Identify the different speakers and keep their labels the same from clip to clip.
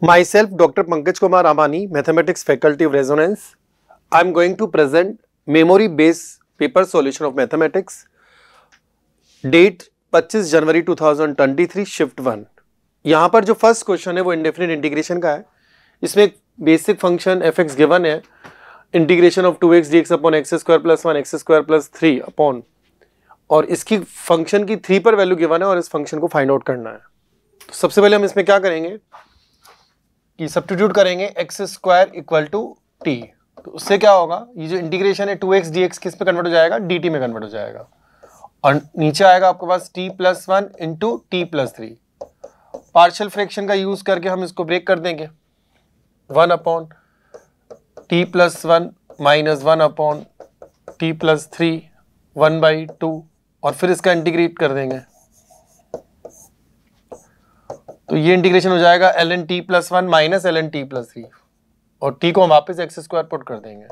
Speaker 1: Myself, Dr. Pankaj Kumar Amani, Mathematics Faculty of Resonance. I am going to present memory-based paper solution of mathematics. Date 25 January 2023, shift 1। यहाँ पर जो first question है वो indefinite integration का है। इसमें एक basic function F X given है, integration of 2x dx upon X square plus 1 X square plus 3 upon, और इसकी फंक्शन की 3 पर वैल्यू गिवन है और इस फंक्शन को फाइंड आउट करना है। तो सबसे पहले हम इसमें क्या करेंगे कि सब्स्टिट्यूट करेंगे x square equal to t. तो उससे क्या होगा, ये जो इंटीग्रेशन है 2x dx किस पे कन्वर्ट हो जाएगा, dt में कन्वर्ट हो जाएगा, और नीचे आएगा आपके पास t plus 1 into T plus 3। Partial fraction का यूज करके हम इसको ब्रेक कर देंगे, 1 upon T plus 1 minus 1 upon T plus 3 1/2, और फिर इसका इंटीग्रेट कर देंगे। तो ये इंटीग्रेशन हो जाएगा ln t plus 1 minus ln t plus 3, और t को हम वापस एक्स स्क्वायर पुट कर देंगे।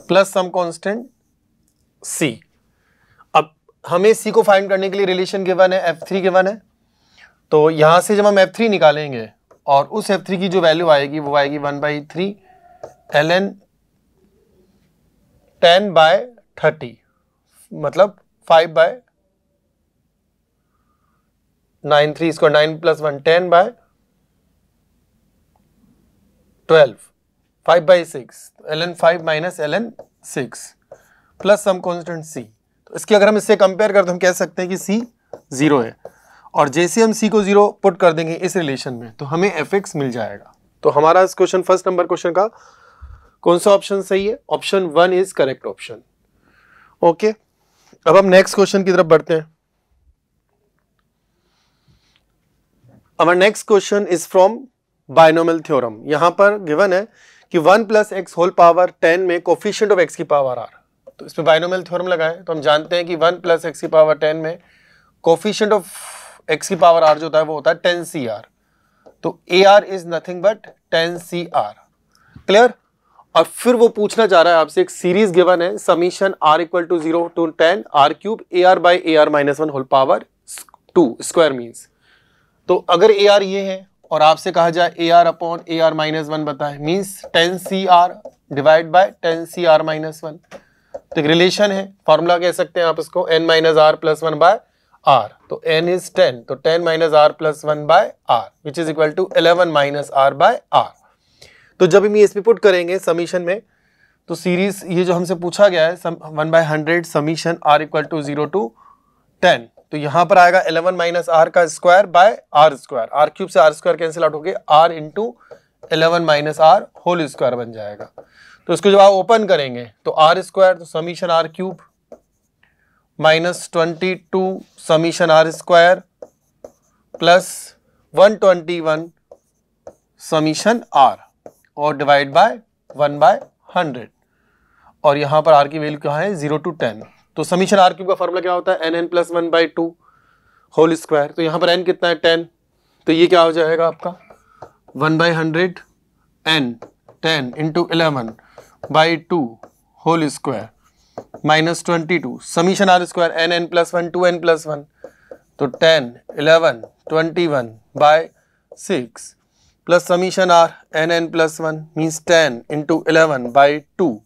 Speaker 1: Plus some constant c। अब हमें c को फाइंड करने के लिए रिलेशन गिवन है, f3 गिवन है। तो यहां से जब हम f3 निकालेंगे और उस f3 की जो वैल्यू आएगी वो आएगी 1/3 ln 10/30, मतलब 5/9, 3 square 9 plus 1 10/12, 5/6, ln 5 minus ln 6 plus some constant c। तो इसकी अगर हम इससे कंपेयर करें तो हम कह सकते हैं कि c 0 है, और जैसे हम c को 0 पुट कर देंगे इस रिलेशन में तो हमें fx मिल जाएगा। तो हमारा इस क्वेश्चन फर्स्ट नंबर क्वेश्चन का कौन सा ऑप्शन सही है, option 1 is correct option. Okay, अब हम नेक्स्ट क्वेश्चन की तरफ बढ़ते हैं। Our next question is from binomial theorem. यहां पर गिवन है कि 1 प्लस एक्स होल पावर 10 में कोफिशिएंट ऑफ एक्स की पावर आर। तो इसमें बाइनोमियल थ्योरम लगाए तो हम जानते हैं कि 1 प्लस एक्स की पावर 10 में कोफिशिएंट ऑफ एक्स की पावर आर जो होता है वो होता है 10CR। तो AR is nothing but 10CR। Clear. और फिर वो पूछना चाह रहा है आपसे, एक सीरीज गिवन है, summation r equal to 0 to 10 r³ AR by AR minus 1 whole power 2 square means. तो अगर AR ये है और आपसे कहा जाए AR अपॉन AR माइनस 1 बताए, means 10CR divide by 10CR minus 1। तो एक रिलेशन है, फॉर्मूला कह सकते हैं आप इसको, n minus r plus 1 by r। तो n इज 10, तो 10 minus r plus 1 by r which is equal to 11 minus r by r। तो जब हम ये इसमें पुट करेंगे समीशन में, तो सीरीज ये जो हमसे पूछा गया है 1/100 summation r equal to 0 to 10, तो यहां पर आएगा 11 माइनस r का square by r square, r³ से r स्क्वायर कैंसिल आउट हो गए, r into 11 minus r whole square बन जाएगा। तो इसको जब आप ओपन करेंगे तो r स्क्वायर, तो summation r³ minus 22 summation r square plus 121 summation r, और डिवाइड बाय 1/100, और यहां पर r की वैल्यू क्या है 0 to 10। तो समीशन r³ का फॉर्मूला क्या होता है, n प्लस 1/2 होल स्क्वायर। तो यहाँ पर n कितना है 10, तो ये क्या हो जाएगा आपका 1/100 n 10 into 11/2 whole square minus 22 summation r square n plus 1 2n plus 1, तो 10 11 21/6 plus summation r n plus 1 means 10 into 11/2।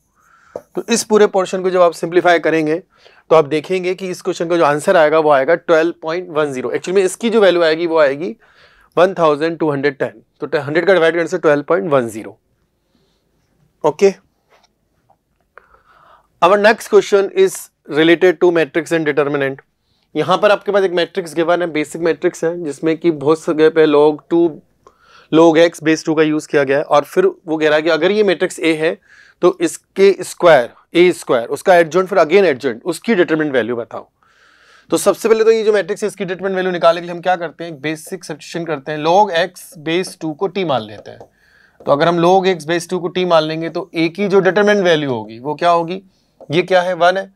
Speaker 1: तो इस पूरे पोर्शन को जब आप सिंप्लीफाई करेंगे तो आप देखेंगे कि इस क्वेश्चन का जो आंसर आएगा वो आएगा 12.10। एक्चुअली में इसकी जो वैल्यू आएगी वो आएगी 1210। तो 100 का डिवाइड करने से 12.10। Okay, our next question is related to matrix and determinant. यहां पर आपके पास एक मैट्रिक्स गिवन है, बेसिक मैट्रिक्स है, जिसमें कि बहुत जगह पे log x बेस 2 का यूज किया गया है। और फिर वो कह रहा है कि अगर ये मैट्रिक्स A है तो इसके स्क्वायर A स्क्वायर, उसका एडजॉइंट फिर अगेन एडजॉइंट, उसकी डिटरमिनेंट वैल्यू बताओ। तो सबसे पहले तो ये जो मैट्रिक्स है इसकी डिटरमिनेंट वैल्यू निकालने के लिए हम क्या करते हैं, बेसिक सब्स्टिट्यूशन करते हैं, log x बेस 2 को t मान लेते हैं। तो अगर हम log x बेस 2 को t मान लेंगे तो A की जो डिटरमिनेंट वैल्यू होगी वो क्या होगी, ये क्या है 1 है।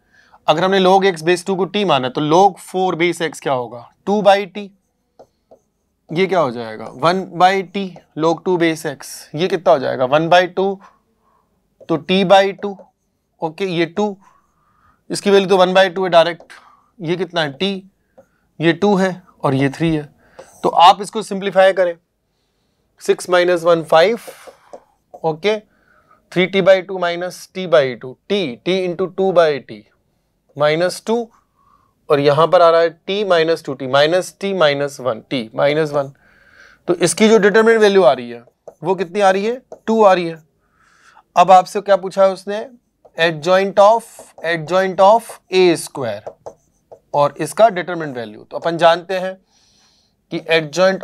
Speaker 1: अगर हमने log x बेस 2 को t माना तो log 4 बेस x क्या होगा 2/t, ये क्या हो जाएगा 1/t log 2 बेस x, ये कितना हो जाएगा 1/2, तो t/2। ओके, ये 2, इसकी वैल्यू तो 1/2 है डायरेक्ट, ये कितना है t, ये 2 है और ये 3 है, तो आप इसको सिंप्लीफाई करें, 6 minus 1 5, okay, 3t/2 minus t/2, t into 2/t minus 2, और यहां पर आ रहा है t minus 2t minus t minus 1 t minus 1। तो इसकी जो डिटरमिनेंट वैल्यू आ रही है वो कितनी आ रही है, 2 आ रही है। अब आपसे क्या पूछा है उसने, एडजॉइंट ऑफ ए स्क्वायर और इसका डिटरमिनेंट वैल्यू। तो अपन जानते हैं कि एडजॉइंट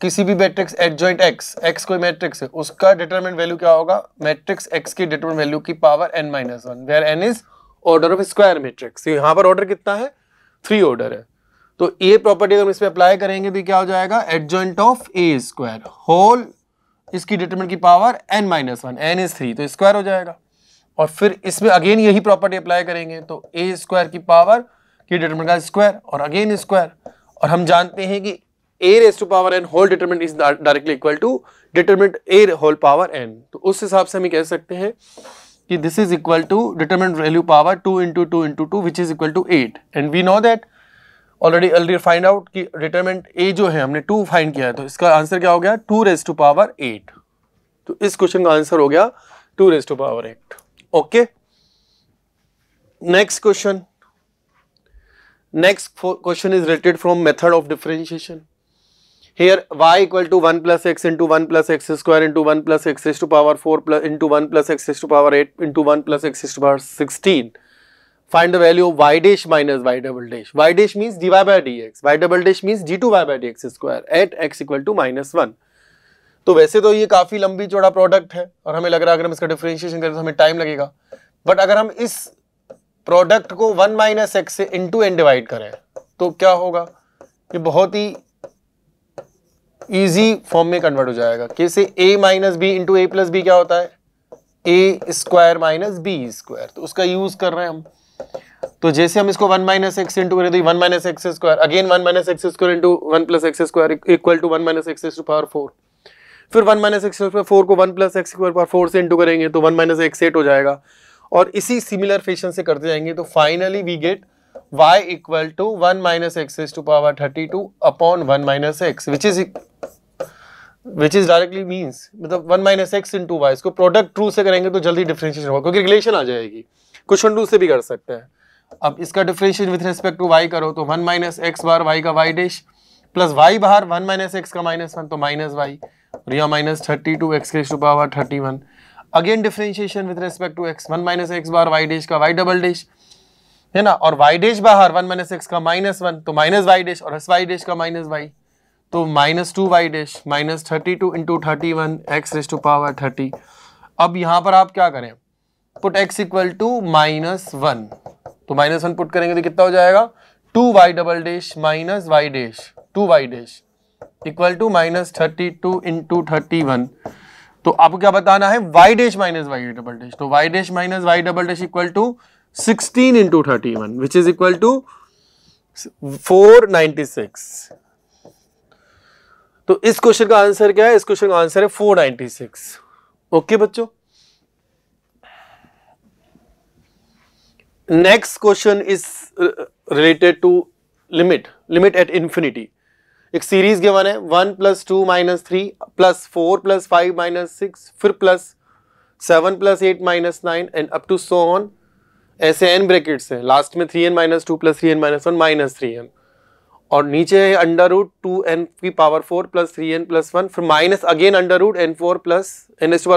Speaker 1: किसी भी मैट्रिक्स, एडजॉइंट x कोई मैट्रिक्स है, उसका डिटरमिनेंट वैल्यू क्या होगा, मैट्रिक्स x की डिटरमिनेंट वैल्यू की power n-1, where n is order of square matrix. यहां पर ऑर्डर कितना है, 3 ऑर्डर है। तो ये प्रॉपर्टी अगर हम इसमें अप्लाई करेंगे तो क्या हो जाएगा, adjoint of a square whole इसकी डिटरमिनेंट की पावर n-1, n इज 3 तो स्क्वायर हो जाएगा। और फिर इसमें अगेन यही प्रॉपर्टी अप्लाई करेंगे तो ए स्क्वायर की पावर की डिटरमिनेंट का स्क्वायर और अगेन स्क्वायर, और हम जानते हैं कि a raise to power n whole determinant is directly equal to determinant a whole power n। तो उस हिसाब से हम कह सकते हैं कि this is equal to determinant value power 2 into 2 into 2 which is equal to 8, and we know that already find out कि डिटरमिनेंट a जो है हमने 2 फाइंड किया है, तो इसका आंसर क्या हो गया, 2 रेज़ टू पावर 8। तो इस क्वेश्चन का आंसर हो गया 2 raise to power 8। Okay, next question is related from method of differentiation. Here y equal to 1 plus x into 1 plus x square into 1 plus x raised to power 4 plus into 1 plus x raised to power 8 into 1 plus x raised to power 16. Find the value of y dash minus y double dash. Y dash means dy by dx. Y double dash means d2y by dx square at x equal to -1. तो वैसे तो ये काफी लंबी चौड़ा product है और हमें लग रहा है अगर हम इसका डिफरेंशिएशन करें तो हमें टाइम लगेगा, बट अगर हम इस प्रोडक्ट को 1 माइनस एक्स से इंटू एन डिवाइड करें तो क्या होगा, ये बहुत ही इजी फॉर्म में कन्वर्ट हो जाएगा। कैसे, a minus b into a plus b क्या होता है, a square minus b square, तो उसका यूज कर रहे हैं हम। तो जैसे हम इसको 1 माइनस एक्स इंटू करें तो 1 minus x square, again 1 minus x square into 1 plus x square equal to 1 minus x to power 4। फिर 1 माइनस एक्स स्क्वायर 4 को 1 प्लस एक्स स्क्वायर पावर 4 से इंटू करेंगे तो 1 माइनस एक्स 8 हो जाएगा, और इसी सिमिलर फैशन से करते जाएंगे तो finally we get y equal to 1 minus x to power 32 upon 1 minus x which is directly means मतलब 1 माइनस एक्स इंटू वाई। इसको प्रोडक्ट ट्रू से करेंगे तो जल्दी डिफरेंशिएशन होगा क्योंकि रिलेशन आ जाएगी। क्वेश्चन 2 से भी कर सकते हैं। अब इसका differentiation with respect to y करो तो 1 माइनस एक्स बार y का y डैश प्लस y बाहर 1 माइनस एक्स का -1 तो माइनस y और यहाँ minus 32 x to power 31। Again differentiation with respect to x, 1 minus x bar y dash का y double dash है ना, और y डैश बाहर 1 माइनस एक्स का -1 तो माइनस y डैश और y डैश का माइनस y तो minus 2y dash minus 32 into 31 x raise to power 30। अब यहाँ पर आप क्या करें, पुट x इक्वल टू -1, तो -1 पुट करेंगे तो कितना हो जाएगा 2y double dash minus y dash 2y dash equal to minus 32 into 31। तो आपको क्या बताना है, y dash minus y double dash, तो y dash minus y double dash equal to 16 into 31 which is equal to 496। तो इस question का answer क्या है, इस क्वेश्चन का आंसर है 496। ओके बच्चों, next question is related to limit at infinity. एक सीरीज गिवन है 1 + 2 - 3 + 4 + 5 - 6 फिर plus 7 + 8 - 9 and up to so on, ऐसे n ब्रैकेट्स हैं, लास्ट में 3n - 2 + 3n - 1 - 3n और नीचे है √2n की पावर 4 + 3n + 1 फिर minus again √n4 + n⁴ +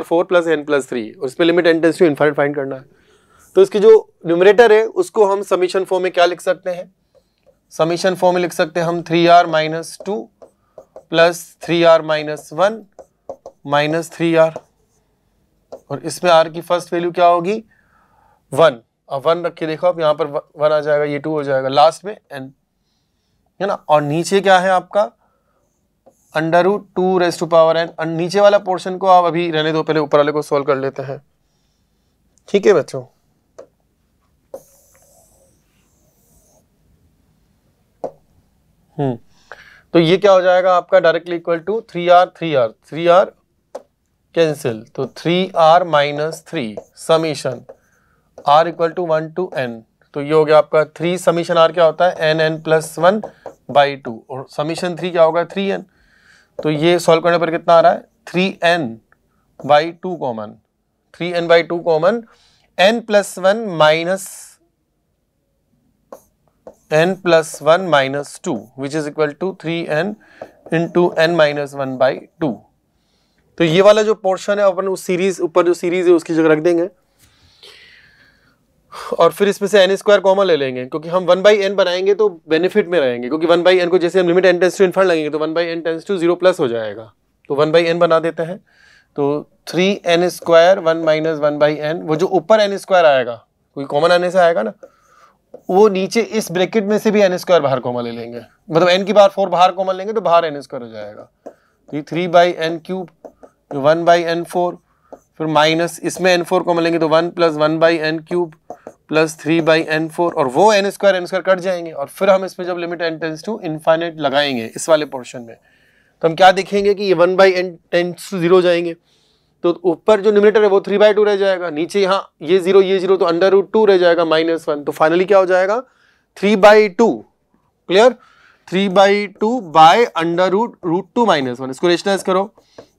Speaker 1: n + 3 और इस पे limit n tends to infinite find करना है। तो इसकी जो न्यूमरेटर है उसको हम समीशन फॉर्म में क्या लिख सकते हैं, समीशन फॉर्म में लिख सकते हैं हम 3r - 2 + 3r - 1 - 3r और इसमें r की फर्स्ट वैल्यू क्या होगी 1। अब 1 रख के देखो, अब यहाँ पर 1 आ जाएगा, ये 2 हो जाएगा, लास्ट में n है ना, और नीचे क्या है आपका √2 रेज़ टू पावर n। नीचे वाला पोर्शन को आप अभी रहने दो, पहले ऊपर वाले को सॉल्व कर लेते हैं। ठीक है बच्चों, तो ये क्या हो जाएगा आपका directly equal to 3r cancel, तो 3r - 3 summation r equal to 1 to n, तो ये हो गया आपका 3 समीशन r क्या होता है n n + 1 बाई टू, और समीशन 3 क्या होगा 3n। तो ये सॉल्व करने पर कितना आ रहा है 3n by two common, 3n by two common, n plus 1 minus n plus 1 minus 2 which is equal to 3n into n minus 1 by 2। तो ये वाला जो पोर्शन है अपन उस सीरीज ऊपर जो सीरीज है उसकी जगह रख देंगे, और फिर इसमें से n स्क्वायर कॉमन ले लेंगे, क्योंकि हम 1/n बनाएंगे तो बेनिफिट में रहेंगे, क्योंकि 1/n को जैसे हम limit n tends to infinity लगेंगे तो 1/n टेंस टू 0 प्लस हो जाएगा, तो 1/n बना देते हैं। तो 3n स्क्वायर 1 माइनस 1/n, वो जो ऊपर n स्क्वायर आएगा कोई कॉमन आने से आएगा ना, वो नीचे इस ब्रैकेट में से भी n स्क्वायर बाहर कॉमन ले लेंगे, मतलब n की बार 4 बाहर कॉमन लेंगे तो बाहर n स्क्वायर हो जाएगा। तो 3/n क्यूब 1/n4, फिर माइनस इसमें n4 कॉमन लेंगे तो 1 plus 1/n cube plus 3/n4, और वो n स्क्वायर कट जाएंगे, और फिर हम इसमें जब limit n tends to infinite लगाएंगे इस वाले पोर्शन में, तो हम क्या देखेंगे कि ये 1/n टेंस टू 0 जाएंगे, तो ऊपर जो न्यूमरेटर है वो 3/2 रह जाएगा, नीचे यहाँ ये 0 तो अंडर रूट 2 रह जाएगा -1, तो फाइनली क्या हो जाएगा 3/2, क्लियर, 3/2 बाय अंडर रूट 2 -1। इसको रेशनलाइज करो,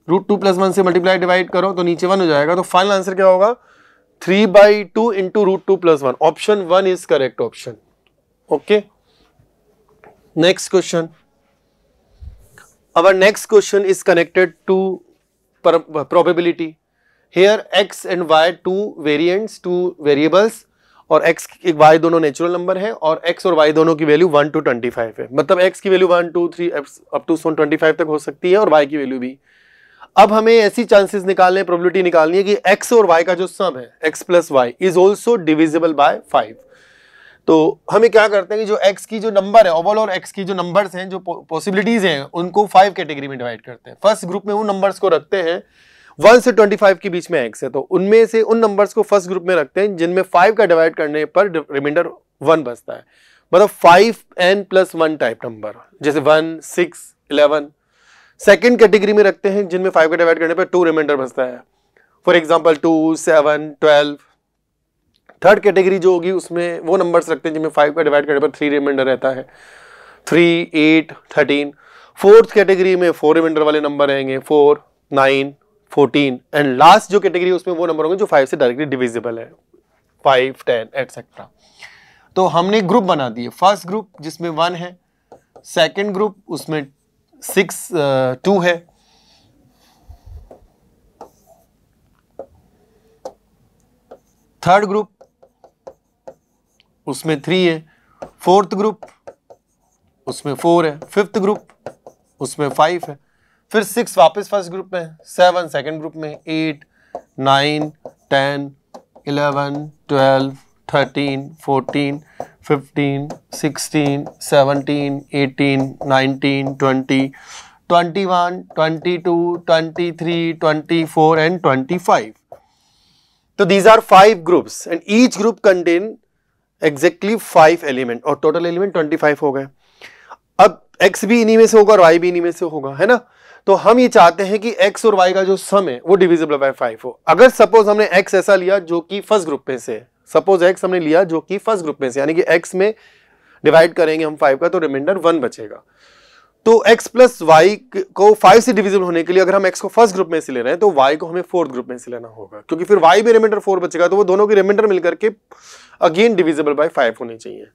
Speaker 1: √2 + 1 से मल्टीप्लाई डिवाइड करो तो नीचे 1 हो जाएगा, तो फाइनल आंसर क्या होगा 3/2 into √2 + 1। Option 1 is correct option. Okay, next question. Our next question is connected to probability. Here x and y two variants, two variables, और x y दोनों नेचुरल नंबर है, और x और y दोनों की वैल्यू 1 to 25 है, मतलब x की वैल्यू 1 2 3 अप टू 25 तक हो सकती है, और y की वैल्यू भी। अब हमें ऐसी चांसेस निकालने, प्रोबेबिलिटी निकालनी है कि x और y का जो सम है x plus y is also divisible by 5। तो हमें क्या करते हैं कि जो x की जो नंबर है ओवरऑल और x की जो नंबर्स हैं, जो पॉसिबिलिटीज हैं, उनको 5 कैटेगरी में डिवाइड करते हैं। फर्स्ट ग्रुप में उन नंबर्स को रखते हैं 1 से 25 के बीच में x है, तो उनमें से उन नंबर्स को फर्स्ट ग्रुप में रखते हैं जिनमें 5 का डिवाइड करने पर रिमाइंडर 1 बचता है, मतलब 5n + 1 टाइप नंबर, जैसे 1 6 11। सेकेंड कैटेगरी में रखते हैं जिनमें 5 का डिवाइड करने पर 2 रिमाइंडर बचता है, फॉर एग्जाम्पल 2 7 12। थर्ड कैटेगरी जो होगी उसमें वो नंबर्स रखते हैं जिनमें 5 का डिवाइड करने पर 3 रिमाइंडर रहता है, 3 8 13। फोर्थ कैटेगरी में 4 रिमाइंडर वाले नंबर रहेंगे, 4 9 14, एंड लास्ट जो कैटेगरी है उसमें वो नंबर होंगे जो 5 से डायरेक्टली डिविजिबल है, 5 10 एटसेट्रा। तो हमने ग्रुप बना दिए, फर्स्ट ग्रुप जिसमें 1 है, सेकेंड ग्रुप उसमें 6 2 है, थर्ड ग्रुप उसमें 3 है, फोर्थ ग्रुप उसमें 4 है, फिफ्थ ग्रुप उसमें 5 है, फिर 6 वापस फर्स्ट ग्रुप में, 7 सेकंड ग्रुप में, 8 9 10 11 12 13 14 15 16 17 18 19 20 21 22 23 24 and 25. So these are 5 groups and each group contain exactly 5 element और total element 25 हो गए। अब x भी इन्हीं में से होगा और y भी इन्हीं में से होगा, है ना। तो हम ये चाहते हैं कि x और y का जो सम है वो डिविजिबल बाय 5 हो। अगर सपोज हमने x ऐसा लिया जो कि फर्स्ट ग्रुप में से, सपोज x हमने लिया जो कि फर्स्ट ग्रुप में से, यानी कि x में डिवाइड करेंगे हम 5 का तो रिमाइंडर 1 बचेगा। तो x प्लस y को 5 से डिविजिबल होने के लिए अगर हम x को फर्स्ट ग्रुप में से ले रहे हैं तो y को हमें फोर्थ ग्रुप में से लेना होगा, क्योंकि फिर y में रिमाइंडर 4 बचेगा तो वो दोनों की रिमाइंडर मिलकर के अगेन डिविजिबल बाय 5 होनी चाहिए।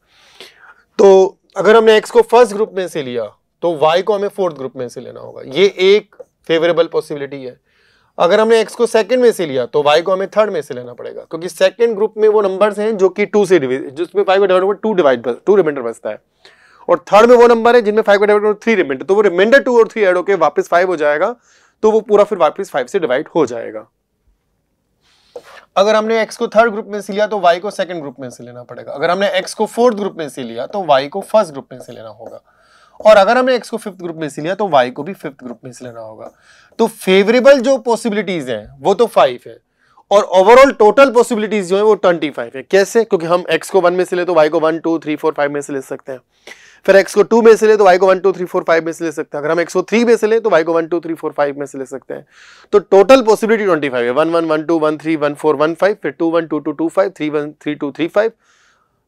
Speaker 1: तो अगर हमने x को फर्स्ट ग्रुप में से लिया तो y को हमें फोर्थ ग्रुप में से लेना होगा, ये एक फेवरेबल पॉसिबिलिटी है। अगर हमने x को सेकंड में से लिया तो y को हमें थर्ड में से लेना पड़ेगा, क्योंकि सेकंड ग्रुप में वो नंबर्स हैं जो कि 2 से डिवाइड, जिसमें 5 का डिवाइड 2 रिमाइंडर बचता है, और थर्ड में वो नंबर है जिनमें 5 का डिवाइड 3 रिमाइंडर, तो वो रिमाइंडर 2 और 3 ऐड होकर वापस 5 हो जाएगा, तो वो पूरा फिर वापस 5 से डिवाइड हो जाएगा। अगर हमने x को थर्ड ग्रुप में से लिया तो y को सेकंड ग्रुप में से लेना पड़ेगा। अगर हमने x को फोर्थ ग्रुप में से लिया तो y को फर्स्ट ग्रुप में से लेना होगा, और अगर हमने x को फिफ्थ ग्रुप में से लिया तो y को भी फिफ्थ ग्रुप में से लेना होगा। तो फेवरेबल जो पॉसिबिलिटीज हैं वो तो 5 है, और ओवरऑल टोटल पॉसिबिलिटीज जो है वो 25 है। कैसे? क्योंकि हम x को 1 में से ले तो y को 1 2 3 4 5 में से ले सकते हैं, फिर x को 2 में से ले तो y को 1 2 3 4 5 में से ले सकते हैं, अगर हम x को 3 में से ले तो y को 1 2 3 4 5 में से ले सकते हैं। तो टोटल पॉसिबिलिटी 25 है, 1 1 1 2 1 3 1 4 1 5, फिर 2 1 2 2 2 5, 3 1 3 2 3 5,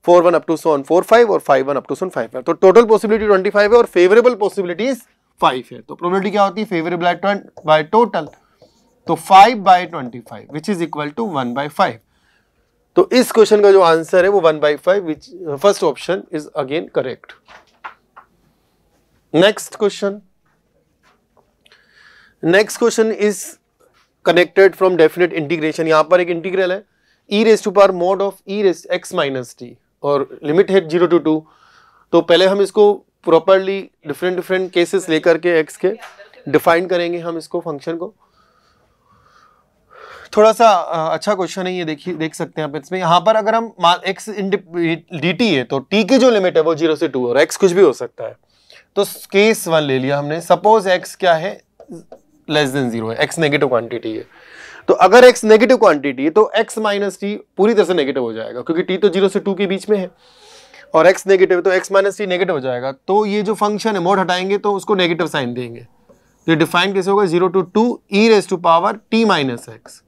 Speaker 1: 4 1 अप टू सो ऑन 4 5 और 5 1 अप टू सो ऑन 5 5। तो टोटल पॉसिबिलिटी 25 है और फेवरेबल पॉसिबिलिटीज 5 है। तो प्रोबेबिलिटी क्या होती है? फेवरेबल बाय टोटल, तो 5 by 25 which is equal to 1 by 5। तो इस क्वेश्चन का जो आंसर है वो 1 by 5, which first option is again correct. Next question is connected from definite integration. यहां पर एक इंटीग्रल है e raise to power mod of e raise x minus t और लिमिट है 0 to 2। तो पहले हम इसको प्रॉपरली डिफरेंट केसेस लेकर के x के डिफाइन करेंगे हम इसको फंक्शन को। थोड़ा सा अच्छा क्वेश्चन है ये, देखिए देख सकते हैं आप इसमें। यहाँ पर अगर हम x dt है तो t की जो लिमिट है वो 0 से 2 और x कुछ भी हो सकता है। तो केस 1 ले लिया हमने, सपोज x क्या है? लेस देन 0 है, x नेगेटिव क्वांटिटी है। तो अगर x नेगेटिव क्वांटिटी है तो x माइनस टी पूरी तरह से नेगेटिव हो जाएगा, क्योंकि t तो 0 से 2 के बीच में है और x नेगेटिव है तो x माइनस टी नेगेटिव हो जाएगा। तो ये जो फंक्शन है मोड हटाएंगे तो उसको नेगेटिव साइन देंगे। तो डिफाइन कैसे होगा? 0 to 2 e raise to power t minus x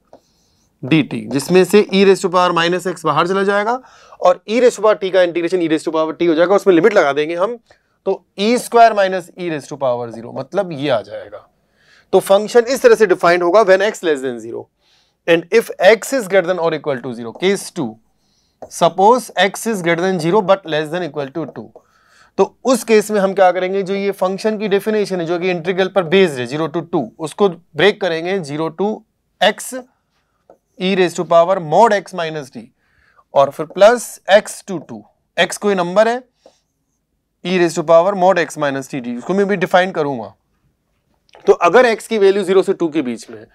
Speaker 1: dt, जिसमें से e raise to power minus x बाहर चला जाएगा और e raise to power t का integration e raise to power t हो जाएगा। उसमें लिमिट लगा देंगे हम, तो e square minus e raise to power 0, मतलब ये आ जाएगा। तो फंक्शन इस तरह से डिफाइंड होगा when x less than 0 and if x is greater than और equal to 0। Case 2, suppose x is greater than 0 but less than equal to 2। तो उस केस में हम क्या करेंगे? जो ये फंक्शन की डेफिनेशन है जो कि इंटीग्रल पर बेस्ड है 0 to 2, उसको ब्रेक करेंगे 0 to x e raise to power mod x minus t और फिर प्लस x to 2। x कोई नंबर है, e raise to power mod x minus t d, उसको मैं भी डिफाइन करूंगा। तो अगर x की वैल्यू 0 से 2 के बीच में है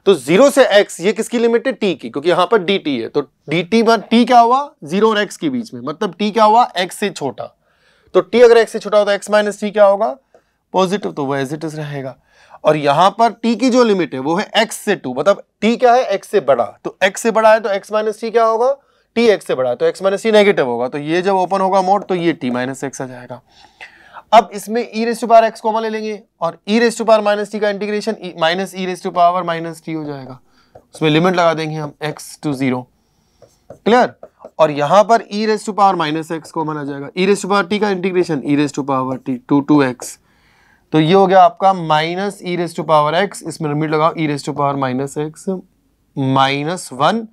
Speaker 1: तो 0 से x, ये किसकी लिमिट है? t की, क्योंकि यहां पर dt है। तो dt में t क्या हुआ? 0 और x के बीच में, मतलब t क्या हुआ? x से छोटा। तो t अगर x से छोटा हो तो x माइनस टी क्या होगा? पॉजिटिव, तो वो एज इट इज रहेगा। और यहां पर t की जो लिमिट है वो है x से 2, मतलब t क्या है? x से बड़ा। तो x से बड़ा है तो x माइनस टी क्या होगा? t x से बड़ा है तो x माइनस टी नेगेटिव होगा। तो ये जब ओपन होगा मोड तो ये t माइनस एक्स आ जाएगा। अब इसमें e raise to power x common ले लेंगे और e raise to power minus T का integration minus e raise to power minus T हो जाएगा। उसमें लिमिट लगा देंगे हम x टू 0, क्लियर। और यहां पर e raise to power minus X common आ जाएगा, e raise to power t का integration e raise to power t to 2x। तो ये हो गया आपका minus e raise to power x, इसमें लिमिट लगाओ e raise to power minus X minus 1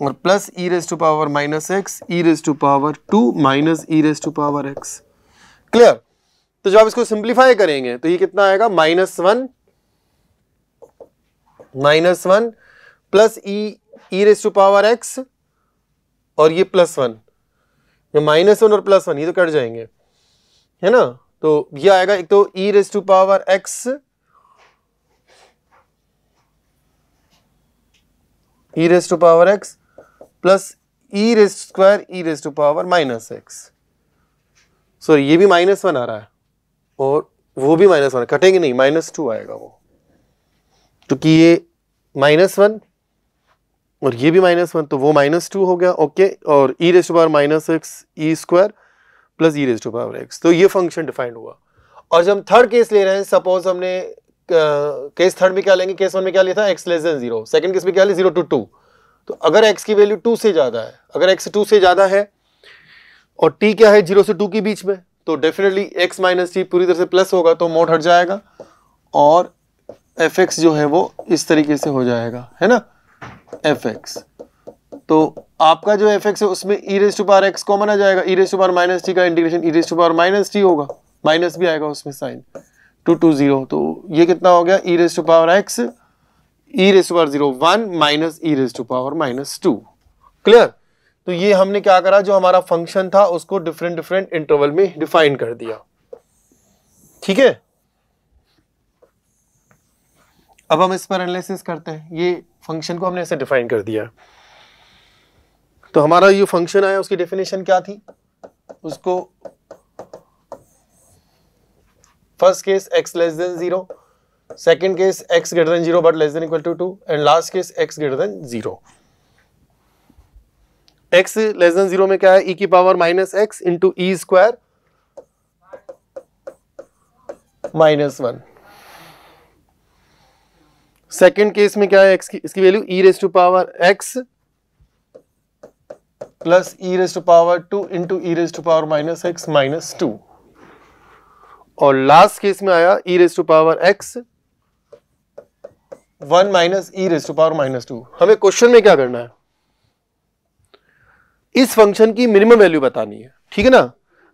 Speaker 1: और plus e raise to power minus X e raise to power 2 minus e raise to power x, clear. तो जब आप इसको simplify करेंगे तो ये कितना आएगा? -1 plus e raise to power x और ये +1, ये -1 और +1 ये तो कट जाएंगे, है ना। तो ये आएगा एक तो e raise to power x plus e raise square e raise to power -x। Sorry, ये भी -1 आ रहा है और वो भी -1, कटेंगे नहीं, -2 आएगा वो, क्योंकि ये -1 और ये भी -1 तो वो -2 हो गया, ओके। और e raise to power -x e square plus e raise to power x, तो ये फंक्शन डिफाइंड हुआ। और जब हम थर्ड केस ले रहे हैं, सपोज हमने केस थर्ड में क्या लेंगे? केस 1 में क्या लिया था? x less than 0। Second case में क्या लिया? 0 to 2। तो अगर x की वैल्यू 2 से ज्यादा है, अगर x 2 से ज्यादा है और t क्या है? 0 से 2 के बीच में, तो डेफिनेटली x माइनस टी पूरी तरह से प्लस होगा तो मोड हट जाएगा और fx जो है वो इस तरीके से हो जाएगा, है ना, fx। तो आपका जो fx है उसमें e raise to power x common आ जाएगा, e raise to power minus T का integration e raise to power minus T होगा, माइनस भी आएगा उसमें साइन 2 to 0। तो ये कितना हो गया? e raise to power x e raise to power 0 1 minus e raise to power -2, clear. तो ये हमने क्या करा? जो हमारा फंक्शन था उसको डिफरेंट इंटरवल में डिफाइन कर दिया, ठीक है। अब हम इस पर एनालिसिस करते हैं। ये फंक्शन को हमने ऐसे डिफाइन कर दिया। तो हमारा ये फंक्शन आया, उसकी डेफिनेशन क्या थी? उसको first case x less than 0, second case x greater than 0 but less than equal to 2 and last case x greater than 0। x less than 0 में क्या है? e की power -x into e square -1। Second case में क्या है? x की इसकी value e raise to power x plus e raise to power 2 into e raise to power minus X minus 2, और लास्ट केस में आया E raise to power X 1 minus E raise to power minus 2। हमें question में क्या करना है, इस function की मिनिमम वैल्यू बतानी है, ठीक है ना।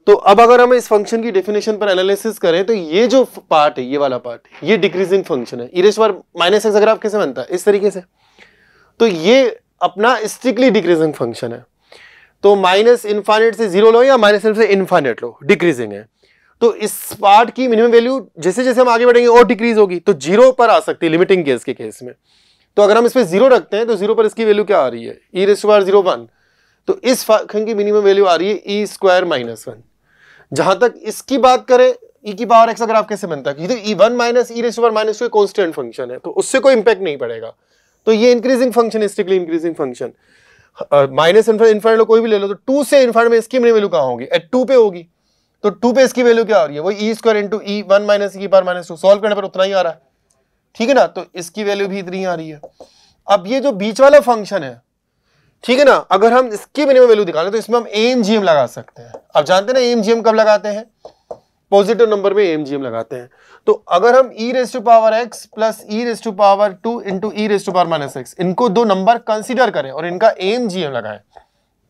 Speaker 1: तो अब अगर हम इस फंक्शन की डेफिनेशन पर एनालिसिस करें तो ये जो पार्ट है, ये वाला पार्ट, ये डिक्रीजिंग फंक्शन है। E raise to power minus X अगर आप कैसे बनता है, इस तरीके से, तो ये अपना स्ट्रिक्टली डिक्रीजिंग फंक्शन है। तो माइनस इनफाइनाइट से जीरो लो या माइनस से इनफाइनाइट लो, डिक्रीजिंग है। तो इस पार्ट की मिनिमम वैल्यू जैसे जैसे हम आगे बढ़ेंगे और डिक्रीज होगी, तो जीरो पर आ सकती है लिमिटिंग केस के केस में। तो अगर हम इस पे जीरो रखते हैं तो जीरो पर इसकी वैल्यू क्या आ रही है, ई रेज़ टू पावर 0 1। तो इस फंक्शन की मिनिमम वैल्यू आ रही है ई स्क्वायर माइनस 1। जहां तक इसकी बात करें, ई की पावर एक्स अगर आप कैसे बनता है, E 1 minus E raise to power minus 2 constant function है, तो उससे कोई इंपैक्ट नहीं पड़ेगा। तो ये इंक्रीजिंग फंक्शन है, strictly increasing function. Minus infinite लो, कोई भी ले लो, तो 2 से इनफाइनाइट में इसकी मिनिमम वैल्यू कहां होगी, एट 2 पे होगी। तो 2 पे इसकी वैल्यू क्या आ रही है, वही ई स्क्वायर इंटू ई 1 माइनस ई की पावर माइनस 2। सॉल्व करने पर उतना ही आ रहा है, ठीक है ना। तो इसकी वैल्यू भी इतनी आ रही है। अब ये जो बीच वाला फंक्शन है, ठीक है ना, अगर हम इसकी मिनिमम वैल्यू निकालें तो इसमें हम AMGM लगा सकते हैं। अब जानते हैं ना AMGM कब लगाते हैं, पॉजिटिव नंबर में AMGM लगाते हैं। तो अगर हम e raise to power x plus e raise to power 2 into e raise to power minus x, इनको दो नंबर कंसीडर करें और इनका AMGM लगाएं,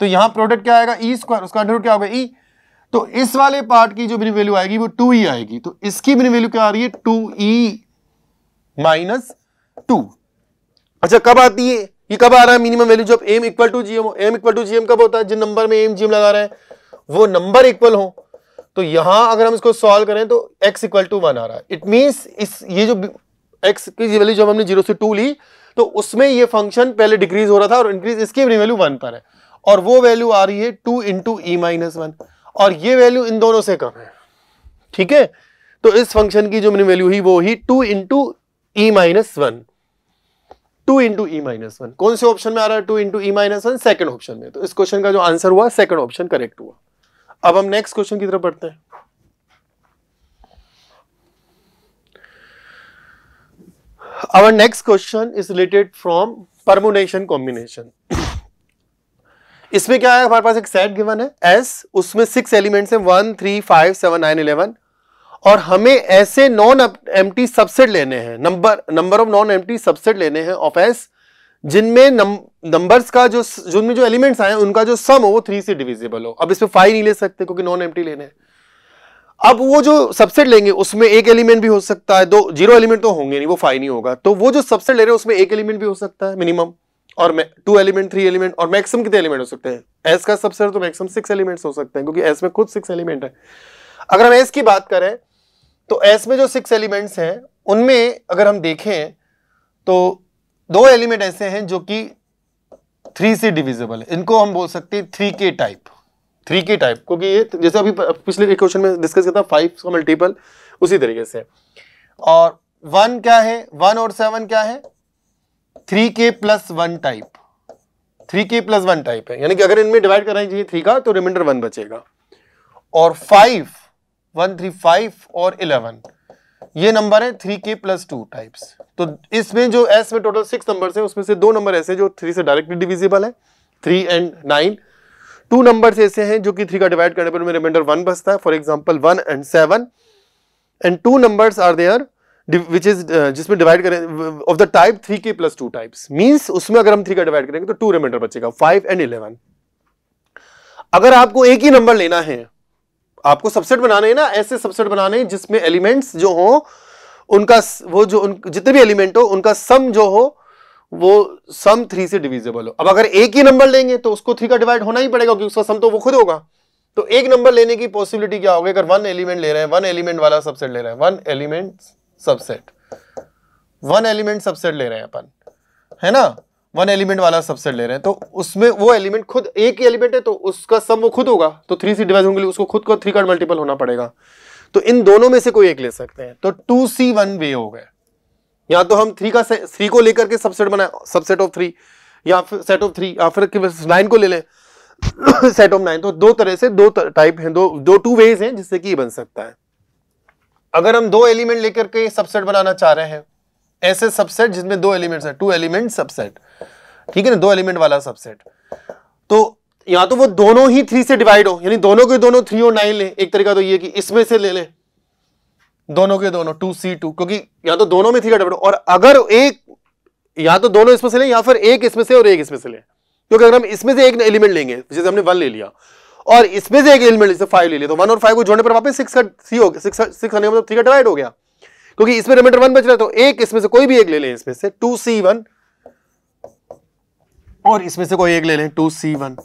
Speaker 1: तो यहां प्रोडक्ट क्या आएगा, ई स्क्वायर, उसका अंडर रूट क्या होगा, ई। तो इस वाले पार्ट की जो मिनिमम वैल्यू आएगी वो 2e आएगी। तो इसकी मिनिमम वैल्यू क्या आ रही है, 2e माइनस 2। अच्छा, कब आती है ये, कब आ रहा है मिनिमम वैल्यू, जब m इक्वल टू जीएम हो। m इक्वल टू जीएम कब होता है, जिन नंबर में AMGM लगा रहे हैं वो नंबर इक्वल हो। तो यहां अगर हम इसको सॉल्व करें तो x इक्वल टू 1 आ रहा है। इट मींस इस ये जो x की वैल्यू जब हमने 0 से 2 ली तो उसमें ये फंक्शन पहले डिक्रीज हो रहा था और इंक्रीज इसकी वैल्यू 1 पर है, और वो वैल्यू आ रही है 2 इंटू ई माइनस 1, और ये वैल्यू इन दोनों से कम है, ठीक है। तो इस फंक्शन की जो मिनिमम वैल्यू ही वो ही 2 into E minus 1, 2 into E minus 1। कौन से ऑप्शन में आ रहा है 2 into E minus 1, second option में। तो इस क्वेश्चन का जो आंसर हुआ सेकेंड ऑप्शन करेक्ट हुआ। अब हम नेक्स्ट क्वेश्चन की तरफ बढ़ते हैं। Our next question is related from permutation combination. इसमें क्या है, हमारे पास एक सेट गिवन है S, उसमें 6 एलिमेंट्स हैं 1 3 5 7 9 11, और हमें ऐसे नॉन एम्प्टी सबसेट लेने हैं, number of non empty subset लेने हैं ऑफ S, जिनमें नंबर्स का जिनमें जो एलिमेंट्स आए उनका जो सम हो वो 3 से डिविजिबल हो। अब इसमें 5 नहीं ले सकते क्योंकि नॉन एम्प्टी लेने हैं। अब वो जो सबसेट लेंगे उसमें एक एलिमेंट भी हो सकता है, 0 एलिमेंट तो होंगे नहीं, वो 5 नहीं होगा। तो वो जो सबसेट ले रहे हैं उसमें एक एलिमेंट भी हो सकता है मिनिमम, और 2 एलिमेंट 3 एलिमेंट, और मैक्सिमम कितने एलिमेंट हो सकते हैं, एस का सबसेट तो मैक्सिमम 6 एलिमेंट्स हो सकते हैं क्योंकि एस में खुद 6 एलिमेंट है। अगर हम एस की बात करें तो एस में जो 6 एलिमेंट्स हैं उनमें अगर हम देखें तो 2 एलिमेंट ऐसे हैं जो कि 3 से डिविजिबल है, इनको हम बोल सकते हैं 3k टाइप, 3k टाइप, क्योंकि ये जैसे अभी पिछले एक क्वेश्चन में डिस्कस किया था 5 का मल्टीपल, उसी तरीके से। और 1 क्या है, 1 और 7 क्या है, 3k plus 1 type, 3k plus 1 type है, यानी कि अगर इनमें डिवाइड करना चाहिए 3 का तो रिमाइंडर 1 बचेगा। और 5 1 3 5 और 11 ये नंबर है 3k प्लस 2 टाइप्स। तो इसमें जो एस में टोटल 6 नंबर्स हैं उसमें से 2 नंबर ऐसे जो 3 से डायरेक्टली डिविजिबल है, 3 एंड 9। 2 नंबर्स ऐसे हैं जो कि 3 का डिवाइड करने पर उनमें रिमाइंडर 1 बचता है, for example 1 and 7। And 2 numbers are there which is जिसमें डिवाइड करें of the type 3k plus 2 types, means उसमें अगर हम 3 का डिवाइड करेंगे तो 2 रिमाइंडर बचेगा, 5 एंड 11। अगर आपको एक ही नंबर लेना है, आपको सबसेट बनाने हैं ना, ऐसे सबसेट बनाने हैं जिसमें एलिमेंट्स जो हो उनका वो जो जितने भी एलिमेंट हो उनका सम जो हो वो सम 3 से डिविजिबल हो। अब अगर एक ही नंबर लेंगे तो उसको 3 का डिवाइड होना ही पड़ेगा क्योंकि उसका सम तो वो खुद होगा। तो एक नंबर लेने की पॉसिबिलिटी क्या होगी, अगर 1 एलिमेंट ले रहे हैं, 1 एलिमेंट वाला सबसेट ले रहे हैं, 1 एलिमेंट सबसेट, 1 एलिमेंट सबसेट ले रहे हैं अपन, है ना, 1 एलिमेंट वाला सबसेट ले रहे हैं, तो उसमें वो एलिमेंट खुद एक ही एलिमेंट है तो उसका सम वो खुद होगा, तो 3 से डिवाइड होने के लिए उसको खुद को 3 का मल्टीपल होना पड़ेगा। तो इन दोनों में से कोई एक ले सकते हैं, तो 2c1 वे हो गए। या तो हम 3 को लेकर के सबसेट बनाए, सबसेट ऑफ 3, या फिर सेट ऑफ 3, या फिर 9 को ले लें सेट ऑफ 9। तो 2 तरह से 2 टाइप हैं, 2 वेज हैं जिससे कि ये बन सकता है। अगर हम 2 एलिमेंट लेकर के सबसेट बनाना चाह रहे हैं, ऐसे सबसेट जिसमें 2 एलिमेंट्स हैं, 2 एलिमेंट सबसेट, ठीक है ना, 2 एलिमेंट वाला सबसेट, तो या तो वो दोनों ही 3 से डिवाइड हो, यानी दोनों के दोनों 3 और 9 ले। एक तरीका तो ये कि इसमें से ले ले दोनों के दोनों 2C2, क्योंकि या तो दोनों में 3 का डिवाइड हो, और अगर एक या तो दोनों इसमें से ले या फिर एक इसमें से और एक इसमें से ले, क्योंकि अगर हम इसमें से एक एलिमेंट लेंगे, जैसे हमने 1 ले लिया और इसमें से एक एलिमेंट जैसे 5 ले लिया, तो 1 और 5 को जोड़ने पर वापस 6 का 3 हो गया, 6 आने मतलब 3 का डिवाइड हो गया, क्योंकि इसमें रिमाइंडर 1 बच रहा है। तो एक इसमें से कोई भी एक ले लें, इसमें से 2C1, और इसमें से कोई एक ले लें 2C1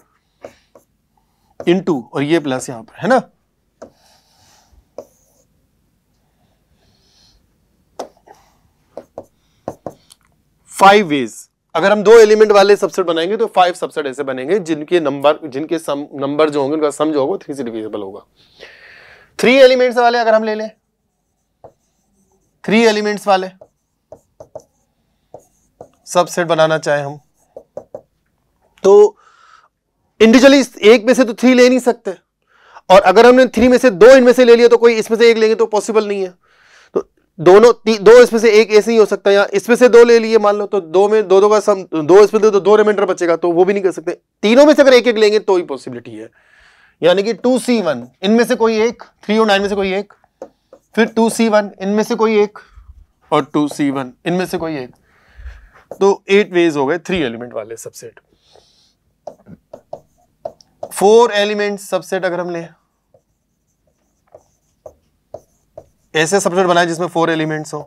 Speaker 1: इनटू, और ये प्लस यहां पर है ना, फाइव वेज। अगर हम 2 एलिमेंट वाले सबसेट बनाएंगे तो 5 सबसेट ऐसे बनेंगे जिनके नंबर जो होंगे उनका सम जो होगा 3 से डिविजिबल होगा। 3 एलिमेंट्स वाले अगर हम ले लें, 3 एलिमेंट्स वाले सबसेट बनाना चाहे हम, तो इंडिविजुअली एक में से तो 3 ले नहीं सकते, और अगर हमने 3 में से 2 इनमें से ले लिया तो कोई इसमें से एक लेंगे तो पॉसिबल नहीं है। तो दो इसमें से एक ऐसे ही हो सकता है, या इसमें से 2 ले लिए मान लो, तो 2 में 2 का सम, 2 इसमें तो 2 रिमाइंडर बचेगा, तो वो भी नहीं कर सकते। तीनों में से अगर एक एक लेंगे तो ही पॉसिबिलिटी है, यानी कि 2C1 इनमें से कोई एक, 3 और 9 में से कोई एक, फिर 2C1 इनमें से कोई एक, और 2C1 इनमें से कोई एक, तो 8 वेज हो गए 3 एलिमेंट वाले सबसेट। 4 एलिमेंट सबसेट अगर हम ले, ऐसे सबसेट बनाए जिसमें 4 एलिमेंट्स हो,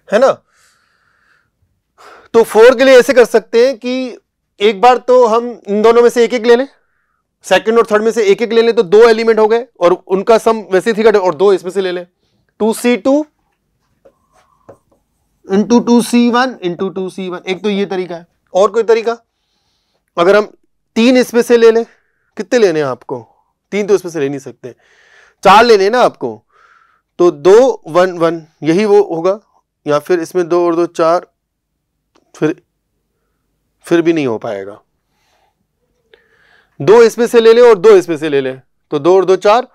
Speaker 1: है ना, तो 4 के लिए ऐसे कर सकते हैं कि एक बार तो हम इन दोनों में से एक एक ले लें, सेकंड और थर्ड में से एक एक ले लें, तो 2 एलिमेंट हो गए और उनका सम वैसे ही थी, और 2 इसमें से ले लें, 2C2 into 2C1 into 2C1। एक तो ये तरीका है। और कोई तरीका, अगर हम 3 इसमें से ले लें, कितने लेने हैं आपको, 3 तो इसमें से ले नहीं सकते, 4 लेने ना आपको, तो 2 1 1 यही वो होगा, या फिर इसमें 2 और 2 4, फिर भी नहीं हो पाएगा। 2 इसमें से ले ले और 2 इसमें से ले ले, तो 2 और 2 4,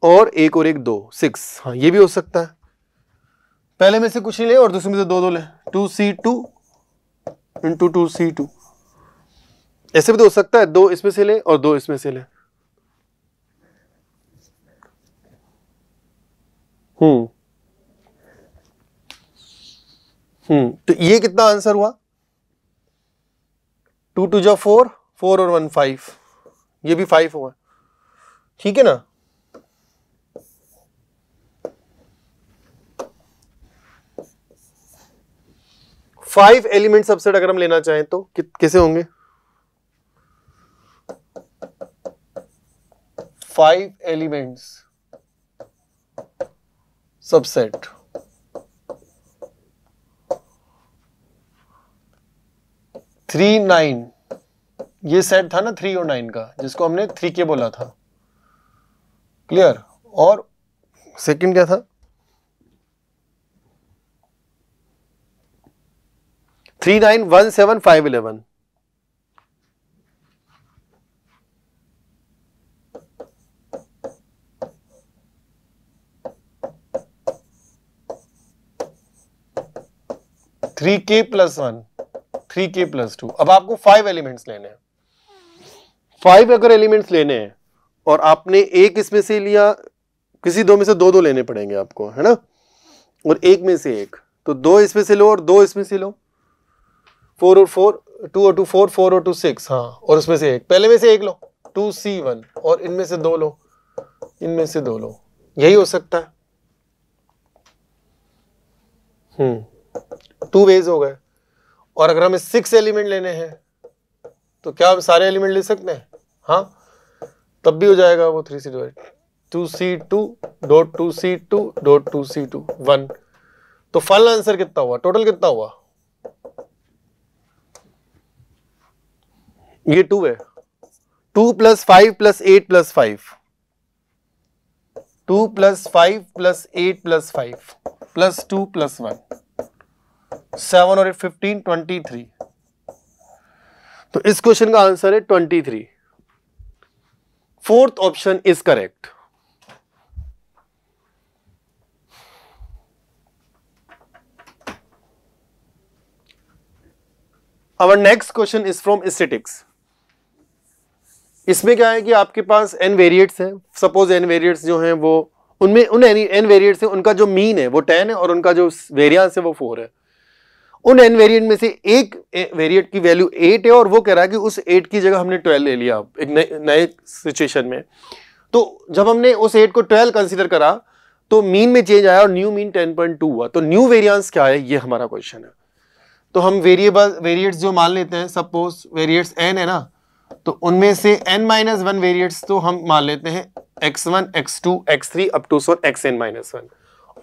Speaker 1: और एक और एक 2 6। हाँ, ये भी हो सकता है। पहले में से कुछ नहीं ले और दूसरे में से 2 2 ले, 2C2 इंटू 2C2। ऐसे भी तो हो सकता है, 2 इसमें से ले और 2 इसमें से ले। तो ये कितना आंसर हुआ, 2 2 जा 4, 4 और 1 5, ये भी 5 हुआ, ठीक है ना। फाइव एलिमेंट सबसेट अगर हम लेना चाहें तो कैसे होंगे, 5 एलिमेंट्स सबसेट, थ्री 9, ये सेट था ना 3 और 9 का, जिसको हमने 3K बोला था, क्लियर। और सेकंड क्या था, 3 9 1 7 5 11। थ्री के प्लस 1, 3K प्लस 2। अब आपको 5 एलिमेंट्स लेने हैं। 5 अगर एलिमेंट्स लेने हैं और आपने एक इसमें से लिया, किसी 2 में से 2 2 लेने पड़ेंगे आपको, है ना, और एक में से एक, तो 2 इसमें से लो और 2 इसमें से लो, 4 और 4, 2 और 2 4, 4 और 2 6। हाँ, और उसमें से एक, पहले में से एक लो 2C1, और इनमें से 2 लो, इनमें से 2 लो, यही हो सकता है। 2 वेज हो गए। और अगर हमें 6 एलिमेंट लेने हैं तो क्या हम सारे एलिमेंट ले सकते हैं, हाँ, तब भी हो जाएगा वो 3 से divide, 2C2 dot 2C2 dot 2C2 1। तो फाइनल आंसर कितना हुआ, टोटल कितना हुआ, ये 2 है, 2 plus 5 plus 8 plus 5, 2 plus 5 plus 8 plus 5 plus 2 plus 1, 7 और 8 15 23। तो इस क्वेश्चन का आंसर है 23। Fourth option is correct. Our next question is from statistics. इसमें क्या है कि आपके पास n वेरिएट्स हैं, सपोज n वेरिएट्स जो हैं वो उनमें उन n वेरिएट्स हैं, उनका जो मीन है वो 10 है और उनका जो वेरिएंस है वो 4 है। उन n वेरिएंट में से एक वेरिएंट की वैल्यू 8 है और वो कह रहा है कि उस 8 की जगह हमने 12 ले लिया एक नए सिचुएशन में। तो जब हमने उस 8 को 12 कंसीडर करा तो मीन में चेंज आया और न्यू मीन 10.2 हुआ। तो न्यू वेरिएंस क्या है, ये हमारा क्वेश्चन है। तो हम वेरिएट्स जो मान लेते हैं, सपोज वेरिएट्स n है ना, तो उनमें से n-1 वेरिएट्स तो हम मान लेते हैं x1, x2, x3 up to xn-1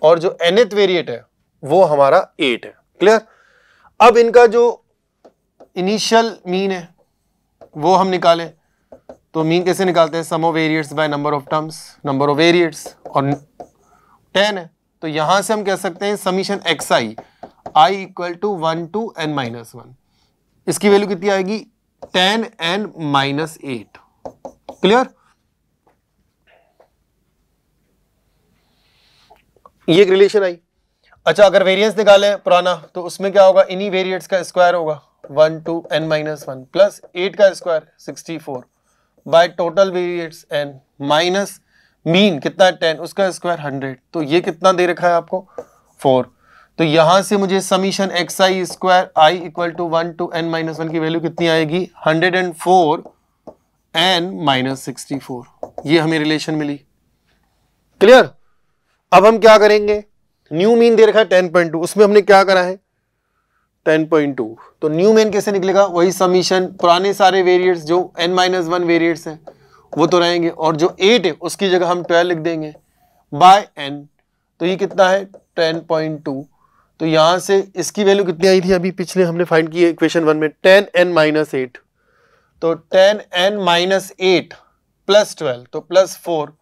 Speaker 1: और जो nth वेरिएट है वो हमारा 8 है। क्लियर। अब इनका जो इनिशियल मीन है वो हम निकालें, तो मीन कैसे निकालते हैं, sum of variates by number of terms, number of variates, और 10 है तो यहां से हम कह सकते हैं summation xi i equal to 1 to n-1। इसकी वैल्यू कितनी आएगी, 10n-8। क्लियर। ये एक रिलेशन आई। अच्छा, अगर वेरिएंस निकाले पुराना तो उसमें क्या होगा, इन्हीं वेरिएट्स का स्क्वायर होगा 1 to n-1 प्लस 8 का square 64 by total variates n minus mean कितना है 10, उसका स्क्वायर 100। तो ये कितना दे रखा है आपको 4। तो यहां से मुझे summation xi square i equal to 1 to n-1 की वैल्यू कितनी आएगी, 104 n-64। ये हमें रिलेशन मिली। क्लियर। अब हम क्या करेंगे, न्यू मीन दे रखा है 10.2, उसमें हमने क्या करा है 10.2, तो न्यू मीन कैसे निकलेगा, वही समीशन पुराने सारे वेरिएट्स जो n-1 वेरिएट्स हैं वो तो रहेंगे और जो 8 है उसकी जगह हम 12 लिख देंगे बाय n। तो ये कितना है 10.2। तो यहां से इसकी वैल्यू कितनी आई थी, अभी पिछले हमने फाइंड की है इक्वेशन 1 में 10n-8। तो 10n-8 प्लस 12 तो प्लस 4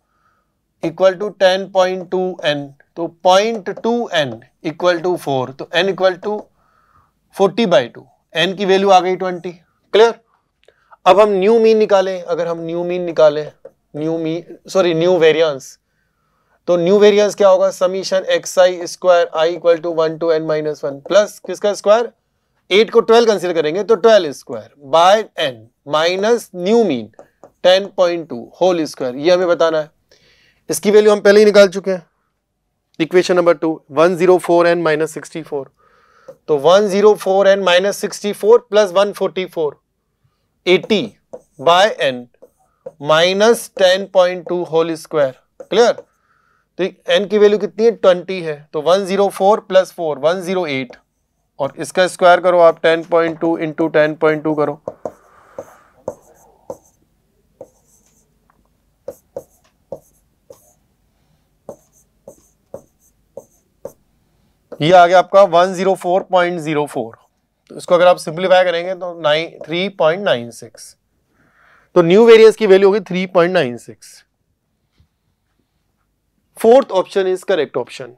Speaker 1: इक्वल टू 10.2n, तो 0.2n इक्वल टू 4, तो n इक्वल टू 40/2, n की वैल्यू आ गई 20। क्लियर। अब हम न्यू मीन निकालें, अगर हम न्यू मीन निकालें, न्यू वेरिएंस, तो न्यू वेरिएंस क्या होगा, summation xi square i equal to 1 to n-1 plus किसका स्क्वायर, 8 को 12 कंसीडर करेंगे तो 12 square by n minus new mean 10.2 whole square. ये हमें बताना है। इसकी वैल्यू हम पहले ही निकाल चुके हैं, इक्वेशन नंबर 2 104n-64। तो 104n-64 plus 144 80 by n minus 10.2 whole square. Clear. तो n की वैल्यू कितनी है 20 है, तो 104 प्लस 4 108 और इसका स्क्वायर करो आप 10.2 इंटू 10.2 करो, ये आ गया आपका 104.04। तो इसको अगर आप सिंप्लीफाई करेंगे तो 3.96। तो न्यू वेरिएंस की वैल्यू होगी 3.96। Fourth option is correct option.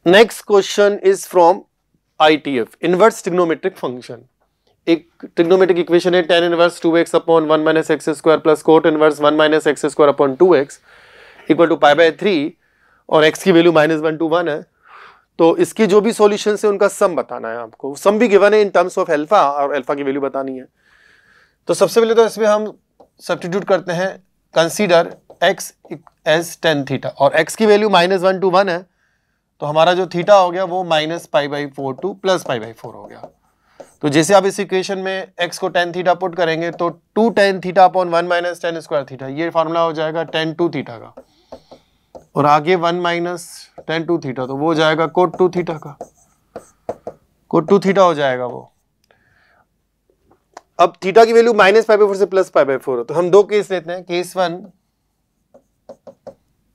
Speaker 1: Next question is from ITF, inverse trigonometric function. एक ट्रिग्नोमेट्रिक इक्वेशन है tan inverse 2x upon 1 minus x square plus cot inverse 1 minus x square upon 2x equal to π/3 और x की वैल्यू -1 to 1 है। तो इसकी जो भी सॉल्यूशन है उनका सम बताना है आपको। सम भी गिवन है इन टर्म्स ऑफ अल्फा और अल्फा की वैल्यू बतानी है। तो सबसे पहले तो इसमें हम सब्स्टिट्यूट करते हैं, consider x as tan theta और x की वैल्यू -1 to 1 है, तो हमारा जो थीटा हो गया वो -π/4 टू +π/4 हो गया। तो जैसे आप इस इक्वेशन में x को tan थीटा पुट करेंगे तो 2 tan theta upon 1 minus tan square theta, ये फार्मूला हो जाएगा tan 2 थीटा का, और आगे 1 माइनस tan 2 थीटा, तो वो हो जाएगा कोट 2 थीटा का, कोट 2 थीटा हो जाएगा वो। अब थीटा की वैल्यू -π/4 से +π/4 है, तो हम दो केस लेते हैं। केस 1,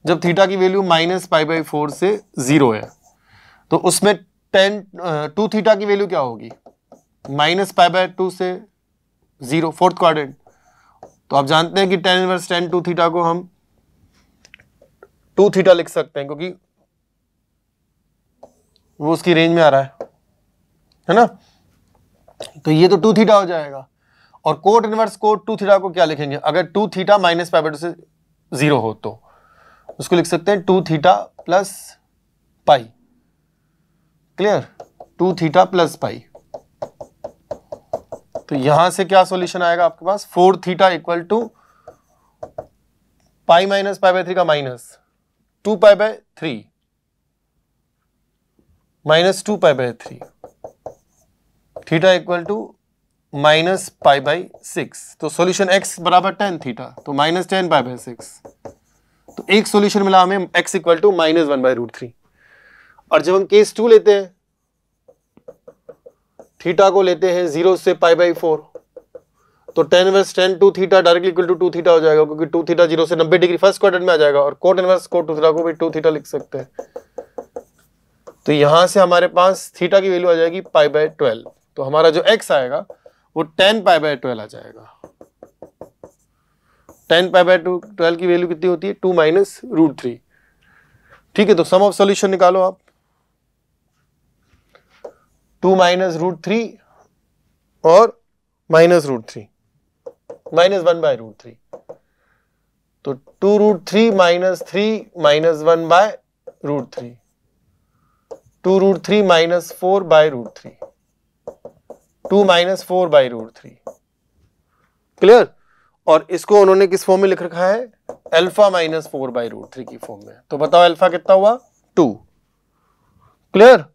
Speaker 1: जब थीटा की वैल्यू -π/4 से 0 है तो उसमें tan 2 थीटा की वैल्यू क्या होगी, -π/2 से 0, फोर्थ क्वाड्रेंट। तो आप जानते हैं कि tan इनवर्स tan 2 थीटा को हम 2 थीटा लिख सकते हैं क्योंकि वो उसकी रेंज में आ रहा है ना। तो ये तो 2 थीटा हो जाएगा। और कोट इनवर्स कोट 2 थीटा को क्या लिखेंगे, अगर 2 थीटा -π/2 से 0 हो तो उसको लिख सकते हैं 2 theta plus pi. Clear, 2 theta plus pi. तो यहां से क्या सॉल्यूशन आएगा आपके पास, 4 theta equal to pi minus pi by 3 का minus 2 pi by 3 minus 2 pi by 3 theta equal to minus pi by 6। तो सॉल्यूशन x बराबर 10 थीटा, तो माइनस 10 पाई बाई 6। तो एक सॉल्यूशन मिला हमें x equal to minus 1 by root 3। और जब हम केस 2 लेते हैं, थीटा को लेते हैं 0 से पाई बाई 4, तो 10 inverse 10 2 theta directly equal to 2 theta हो जाएगा, क्योंकि 2 थीटा 0 से 90 डिग्री फर्स्ट क्वाड्रेंट में आ जाएगा, और कोट इनवर्स कोट 2 थीटा को भी 2 थीटा लिख सकते हैं। तो यहां से हमारे पास थीटा की वैल्यू आ जाएगी पाई बाय 12। तो हमारा जो x आएगा वो 10 पाई बाय 12 आ जाएगा। 10 पाई बाय 12 की वैल्यू कितनी होती है, 2 माइनस रूट 3। ठीक है, तो सम ऑफ सॉल्यूशन निकालो आप। 2 माइनस रूट 3 और minus root 3 minus 1 by root 3। तो 2 root 3 minus 3 minus 1 by root 3, 2 root 3 minus 4 by root 3, 2 minus 4 by root 3। Clear. और इसको उन्होंने किस फॉर्म में लिख रखा है, अल्फा माइनस 4 बाई रूट 3 की फॉर्म में। तो बताओ अल्फा कितना हुआ, 2। क्लियर।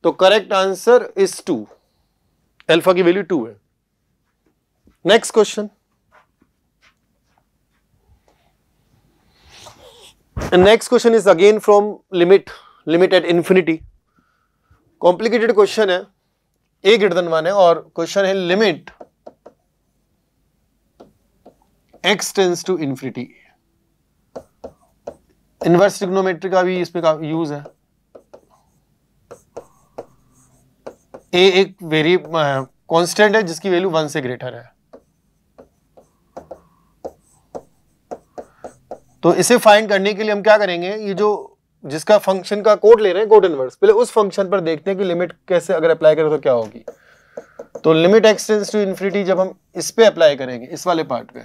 Speaker 1: तो करेक्ट आंसर इज 2, अल्फा की वैल्यू 2 है। Next question, next question is again from limit at infinity. Complicated question है, a ग्रेटर देन 1 है, और क्वेश्चन है limit x tends to infinity. Inverse trigonometry का भी इसमें यूज है। a एक वेरी कांस्टेंट है जिसकी वैल्यू 1 से ग्रेटर है। तो इसे फाइंड करने के लिए हम क्या करेंगे, ये जो जिसका फंक्शन का कोड ले रहे हैं, कोड इनवर्स, पहले उस फंक्शन पर देखते हैं कि लिमिट कैसे अगर अप्लाई करें तो क्या होगी। तो limit x tends to infinity जब हम इस पे अप्लाई करेंगे, इस वाले पार्ट पे,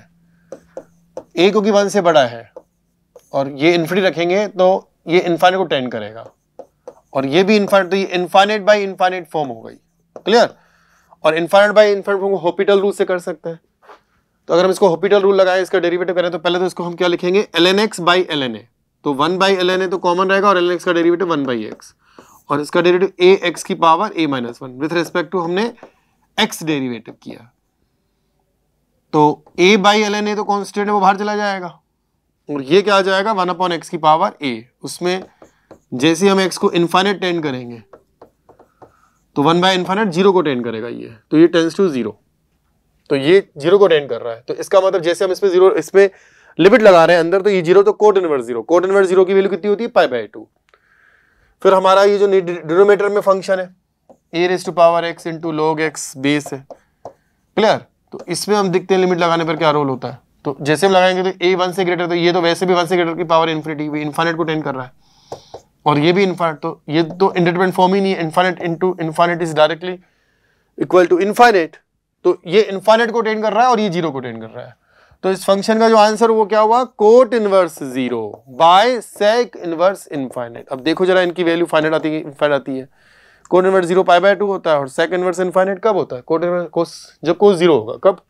Speaker 1: a क्योंकि 1 से बड़ा है और ये इंफिनिटी रखेंगे तो ये इनफाइनाइट को टेंड करेगा, और ये भी इनफाइनाइट, तो ये इनफाइनाइट बाय इनफाइनाइट फॉर्म हो गई। क्लियर। और इनफाइनाइट बाय इनफाइनाइट फॉर्म को हॉपिटल रूल से कर सकते हैं। तो अगर हम इसको हॉपिटल रूल लगाएं, इसका डेरिवेटिव करें, तो पहले तो इसको हम क्या लिखेंगे, ln x by ln a। तो 1 बाई ln a तो कॉमन रहेगा, और ln x का डेरिवेटिव 1 बाई x, और इसका डेरिवेटिव a x की power a minus 1 with respect to हमने x डेरिवेटिव किया। तो a बाई ln a तो कांस्टेंट है, वो बाहर चला जाएगा, और ये क्या आ जाएगा, 1 अपॉन x की पावर a। उसमें जैसे हम x को इनफाइनाइट टेंड करेंगे तो 1 बाई इनफाइनाइट 0 को टेंड करेगा ये, तो ये टेंड्स टू 0, तो ये 0 को टेंड कर रहा है। तो इसका मतलब जैसे हम इसमें 0, इसमें लिमिट लगा रहे हैं अंदर, तो ये 0 तो कोट इनवर्स 0, कोट इनवर्स 0 की वैल्यू कितनी होती है, पाई बाय 2। फिर हमारा ये जो डिनोमिनेटर में फंक्शन है a raise to power x into log x base है। क्लियर। तो इसमें हम देखते हैं लिमिट लगाने पर क्या रोल होता है। तो जैसे हम लगाएंगे तो a 1 से ग्रेटर, तो ये तो वैसे भी 1 से ग्रेटर की पावर इन्फिनिटी, इनफाइनाइट को टेंड कर रहा है, और ये भी इनफाइनाइट, तो ये तो इंडिटरमिनेट फॉर्म ही नहीं है। Infinite into infinite is directly equal to infinite, तो ये इनफाइनाइट को टेंड कर रहा है और ये 0 को टेंड कर रहा है। तो इस फंक्शन का जो आंसर वो क्या हुआ, cot inverse 0 by sec inverse infinite. अब देखो जरा, इनकी वैल्यू फाइनाइट आती है, इनफाइनाइट आती है। कोट इनवर्स 0 पाई बाय 2 होता है, और सेक इनवर्स इनफाइनाइट कब होता है, कोट इनवर्स कोस, जब कोस 0 होगा, कब,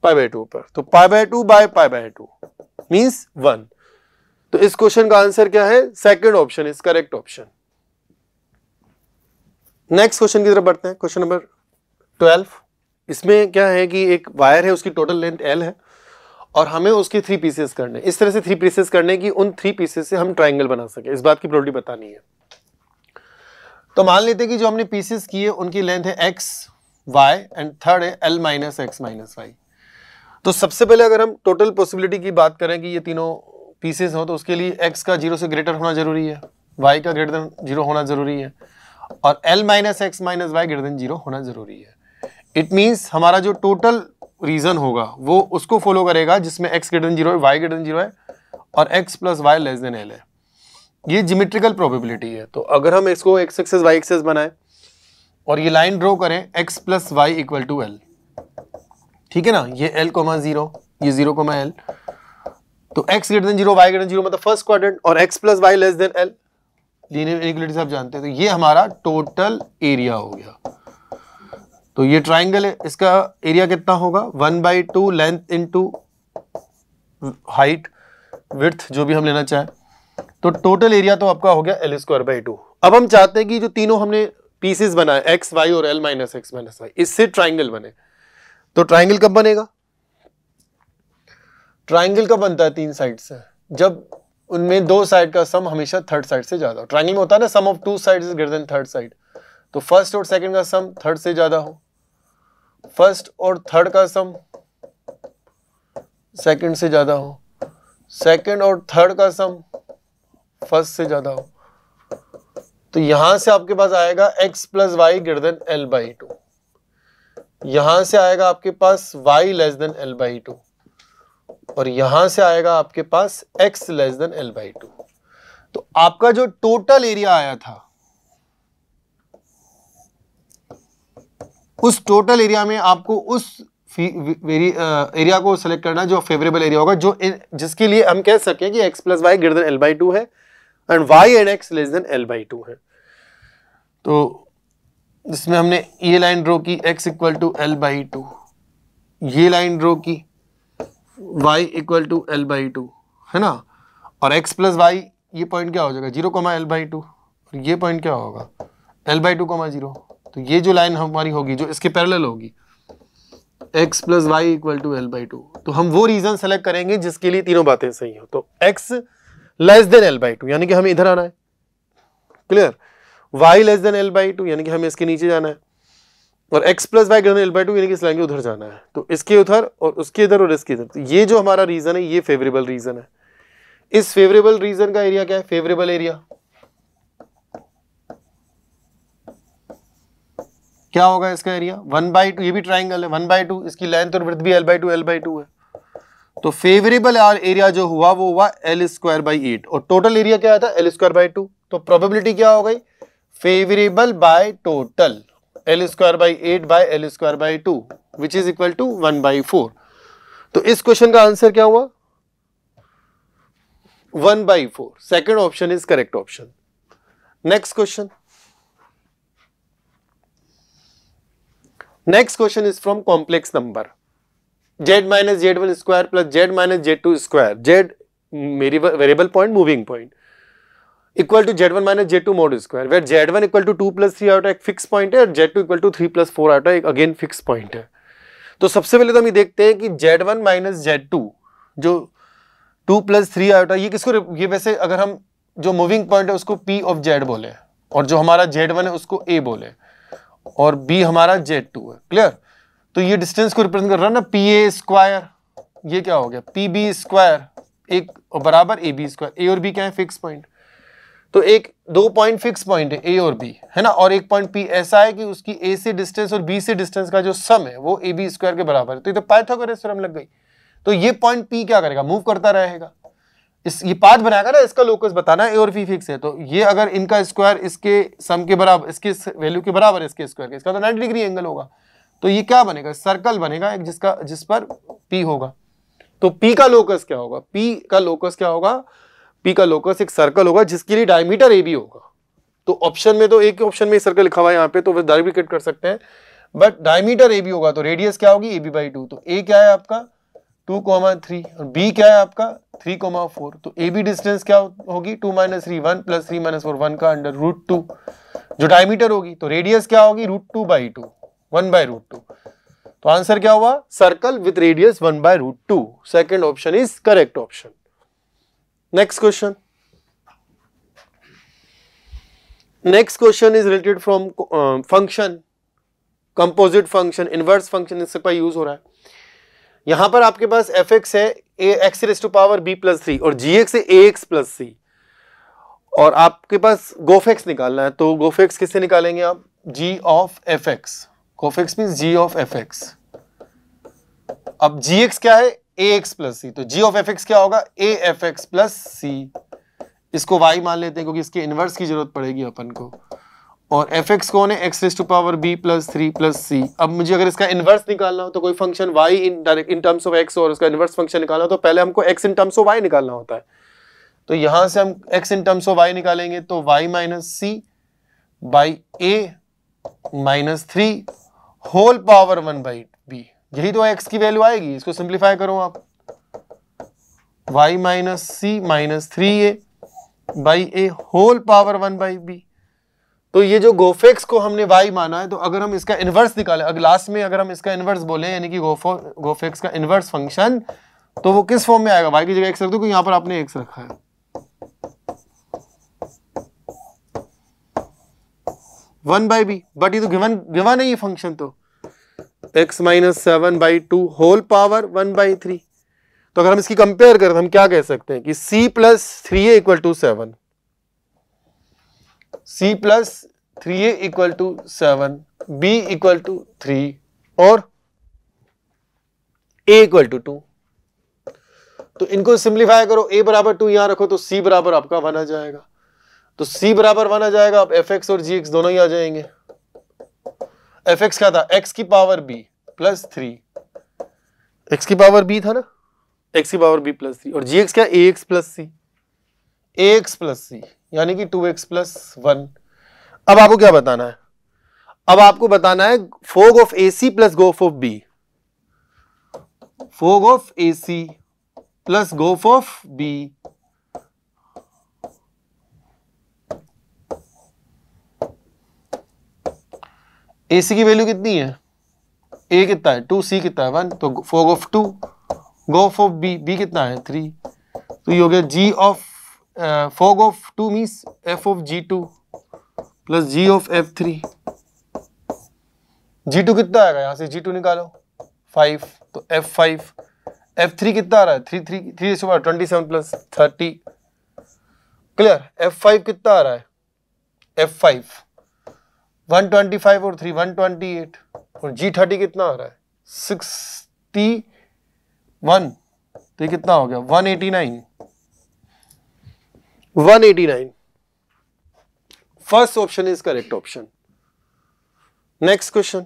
Speaker 1: पाई बाय 2 पर। तो pi by 2 by pi by 2 means 1। तो इस क्वेश्चन का आंसर क्या है, second option is correct option. Next question की तरफ बढ़ते हैं, क्वेश्चन नंबर 12। इसमें क्या है कि एक वायर है, उसकी टोटल लेंथ L है, और हमें उसके 3 पीसेस करने, इस तरह से 3 पीसेस करने की उन 3 पीसेस से हम ट्राइंगल बना सके, इस बात की प्रोबेबिलिटी बतानी है। तो मान लेते हैं कि जो हमने पीसेस किए उनकी लेंथ है x, y एंड थर्ड है L minus x minus y। तो सबसे पहले अगर हम टोटल पॉसिबिलिटी की बात करें कि ये तीनों पीसेस हो, तो उसके लिए x का 0 से ग्रेटर होना जरूरी है, y का ग्रेटर देन 0 होना जरूरी है, और L minus x minus y greater than 0 होना जरूरी है। इट मीन्स हमारा जो टोटल रीजन होगा वो उसको फॉलो करेगा जिसमें x ग्रेटर देन 0 है, y ग्रेटर देन 0 है, और x plus y less than L है। ये ज्योमेट्रिकल प्रोबेबिलिटी है। तो अगर हम इसको x एक्सेस y एक्सेस बनाए और ये लाइन ड्रॉ करें x plus y equal to L, ठीक है ना, ये L कोमा 0, ये 0 कोमा L, तो x greater than 0 y greater than 0 मतलब फर्स्ट क्वाड्रेंट, और x plus y less than L, linear inequality आप जानते हैं। तो ये हमारा टोटल एरिया हो गया। तो ये ट्राइंगल है, इसका एरिया कितना होगा 1/2 लेंथ इंटू हाइट विड्थ जो भी हम लेना चाहें, तो टोटल एरिया तो आपका हो गया L²/2। अब हम चाहते हैं कि जो तीनों हमने पीसेस बनाए x y और L - x - y, इससे ट्राइंगल बने। तो ट्राइंगल कब बनेगा? ट्राइंगल कब बनता है? 3 साइड से, जब उनमें 2 साइड का सम हमेशा थर्ड साइड से ज्यादा हो। ट्राइंगल में होता है ना sum of 2 sides is greater than third side, तो फर्स्ट और सेकंड का सम थर्ड से ज्यादा हो, फर्स्ट और थर्ड का सम सेकंड से ज्यादा हो, सेकंड और थर्ड का सम फर्स्ट से ज्यादा हो। तो यहां से आपके पास आएगा x + y > L/2, यहां से आएगा आपके पास y < L/2, और यहां से आएगा आपके पास x < L/2। तो आपका जो टोटल एरिया आया था, उस टोटल एरिया में आपको उस एरिया को सिलेक्ट करना जो फेवरेबल एरिया होगा, जो जिसके लिए हम कह सकें कि x + y > L/2 है and y and x < L/2 है। तो इसमें हमने ये लाइन ड्रॉ की x = L/2, ये लाइन ड्रॉ की y = L/2, है ना, और x + y ये पॉइंट क्या हो जाएगा 0, L/2, और ये पॉइंट क्या होगा L/2, 0। तो ये जो लाइन हमारी होगी जो इसके पैरेलल होगी x + y = L/2, तो हम वो रीजन सेलेक्ट करेंगे जिसके लिए तीनों बातें सही हो। तो x < L/2 यानी कि हमें इधर आना है, क्लियर, y < L/2 यानी कि हमें इसके नीचे जाना है, और x + y > L/2 यानी कि इस लाइन के उधर जाना है। तो इसके उधर और उसके इधर और इसके इधर, तो ये जो हमारा रीजन है ये फेवरेबल रीजन है। इस फेवरेबल रीजन का एरिया क्या है? फेवरेबल एरिया क्या होगा? इसका एरिया 1/2, ये भी ट्राइंगल है 1/2, इसकी लेंथ और विड्थ भी L/2 है। तो फेवरेबल एरिया जो हुआ वो हुआ L²/8, और टोटल एरिया क्या था L²/2। तो प्रोबेबिलिटी क्या हो गई? Favourable by total L²/8 by L²/2 which is equal to 1/4। तो इस क्वेश्चन का आंसर क्या हुआ? 1/4। Second option is correct option. Next question, next question is from complex number z - z1 square plus z - z2 square, z मेरी variable point moving point equal to z1 - z2 mod square, where z1 equal to 2 + 3 out एक fix point है और z2 equal to 3 + 4 out एक again fix point है। तो सबसे पहले तो हम ये देखते हैं कि z1 - z2 जो 2 + 3 आउट ये किसको, ये वैसे अगर हम जो मूविंग पॉइंट है उसको p of z बोले, और जो हमारा z1 है उसको a बोले, और b हमारा z2 है, क्लियर। तो ये डिस्टेंस को रिप्रेजेंट कर रहा है ना pa², ये क्या हो गया pb², एक बराबर ab²। a और b क्या है? Fix point. तो एक 2 पॉइंट फिक्स पॉइंट है a और b, है ना, और एक पॉइंट p ऐसा है कि उसकी a से डिस्टेंस और b से डिस्टेंस का जो सम है वो ab² के बराबर है। तो ये तो पाइथागोरस थ्योरम लग गई। तो ये पॉइंट p क्या करेगा? मूव करता रहेगा, ये पाथ बनाएगा ना, इसका लोकस बताना है, a और p फिक्स है। तो ये अगर इनका स्क्वायर इसके सम के बराबर, इसके वैल्यू के बराबर है इसके स्क्वायर के, इसका तो 90 डिग्री एंगल होगा। तो ये क्या बनेगा? सर्कल बनेगा एक, जिस पर p होगा। तो p का लोकस क्या होगा? p का लोकस क्या होगा? p का लोकस एक सर्कल होगा जिसके लिए डायमीटर ab होगा। तो ऑप्शन में तो एक ऑप्शन में सर्कल लिखा हुआ है यहाँ पे, तो डायरेक्ट कर सकते हैं, बट डायमीटर ab होगा। तो रेडियस क्या होगी? ab/2। तो a क्या है आपका 2, 3, और b क्या है आपका 3, 4। तो ab डिस्टेंस क्या होगी 2 - 3, 1 + 3 - 4, 1 का अंडर √2 जो डायमीटर होगी। तो रेडियस क्या होगी √2/2, 1/√2। तो आंसर क्या हुआ? Circle with radius 1/√2। Second option is correct option. Next question, next question is related from function, composite function, inverse function, इसका यूज हो रहा है। यहां पर आपके पास fx है ax⁻b + 3 और gx है ax + c, और आपके पास गोफेक्स निकालना है। तो गोफेक्स किससे निकालेंगे आप? g of fx, g of f x means g of fx। अब gx क्या है? ax + c, तो g of fx क्या होगा? afx + c। इसको y मान लेते हैं क्योंकि इसके इनवर्स की जरूरत पड़ेगी अपन को, और fx कौन है? x⁻b + 3 + c। अब मुझे अगर इसका इनवर्स निकालना हो, तो कोई function y in terms of x और उसका इनवर्स फंक्शन निकालना हो, तो पहले हमको x in terms of y निकालना होता है। तो यहां से हम x in terms of y निकालेंगे, तो y - c/a - 3 whole power 1/b, यही तो x की वैल्यू आएगी। इसको सिंप्लीफाई करो आप, y minus c minus 3a by a whole power 1/b। तो ये जो गोफेक्स को हमने y माना है, तो अगर हम इसका इनवर्स निकालें, अगर लास्ट में अगर हम इसका इनवर्स बोले, यानी कि गोफेक्स का इनवर्स फंक्शन, तो वो किस फॉर्म में आएगा? y की जगह x रख दो, क्योंकि यहां पर आपने x रखा है। 1/b, बट ये तो गिवन है ये फंक्शन, तो x माइनस 7/2 होल पावर 1/3। तो अगर हम इसकी कंपेयर करें तो हम क्या कह सकते हैं कि c plus 3a equal to 7, c plus 3a equal to 7, b equal to 3 और a इक्वल टू 2। तो इनको सिंप्लीफाई करो, a बराबर 2 यहां रखो तो c बराबर आपका 1 आ जाएगा। तो c बराबर 1 आ जाएगा। अब fx और gx दोनों ही आ जाएंगे। fx क्या था? x की पावर b प्लस 3, x की पावर b था ना, x की पावर b प्लस 3, और gx क्या? ax plus c, ax plus c, यानी कि 2x प्लस 1। अब आपको क्या बताना है? अब आपको बताना है फोग ऑफ AC प्लस गोफ of B, fog of AC plus गोफ ऑफ B। AC की वैल्यू कितनी है? A कितना है? 2, C कितना है? 1, तो फोग ऑफ 2, गोफ ऑफ B, B कितना है? 3। तो ये हो गया G of fog of 2 means F of G2 plus G of F3। G2 कितना आएगा? यहां से G2 निकालो, 5, तो F5। F3 कितना आ रहा है? 27 प्लस 30। क्लियर? F5 कितना आ रहा है? F5 125 और 3 128, और G30 कितना आ रहा है? 61। तो ये कितना हो गया? 189। 189। First option is correct option. Next question.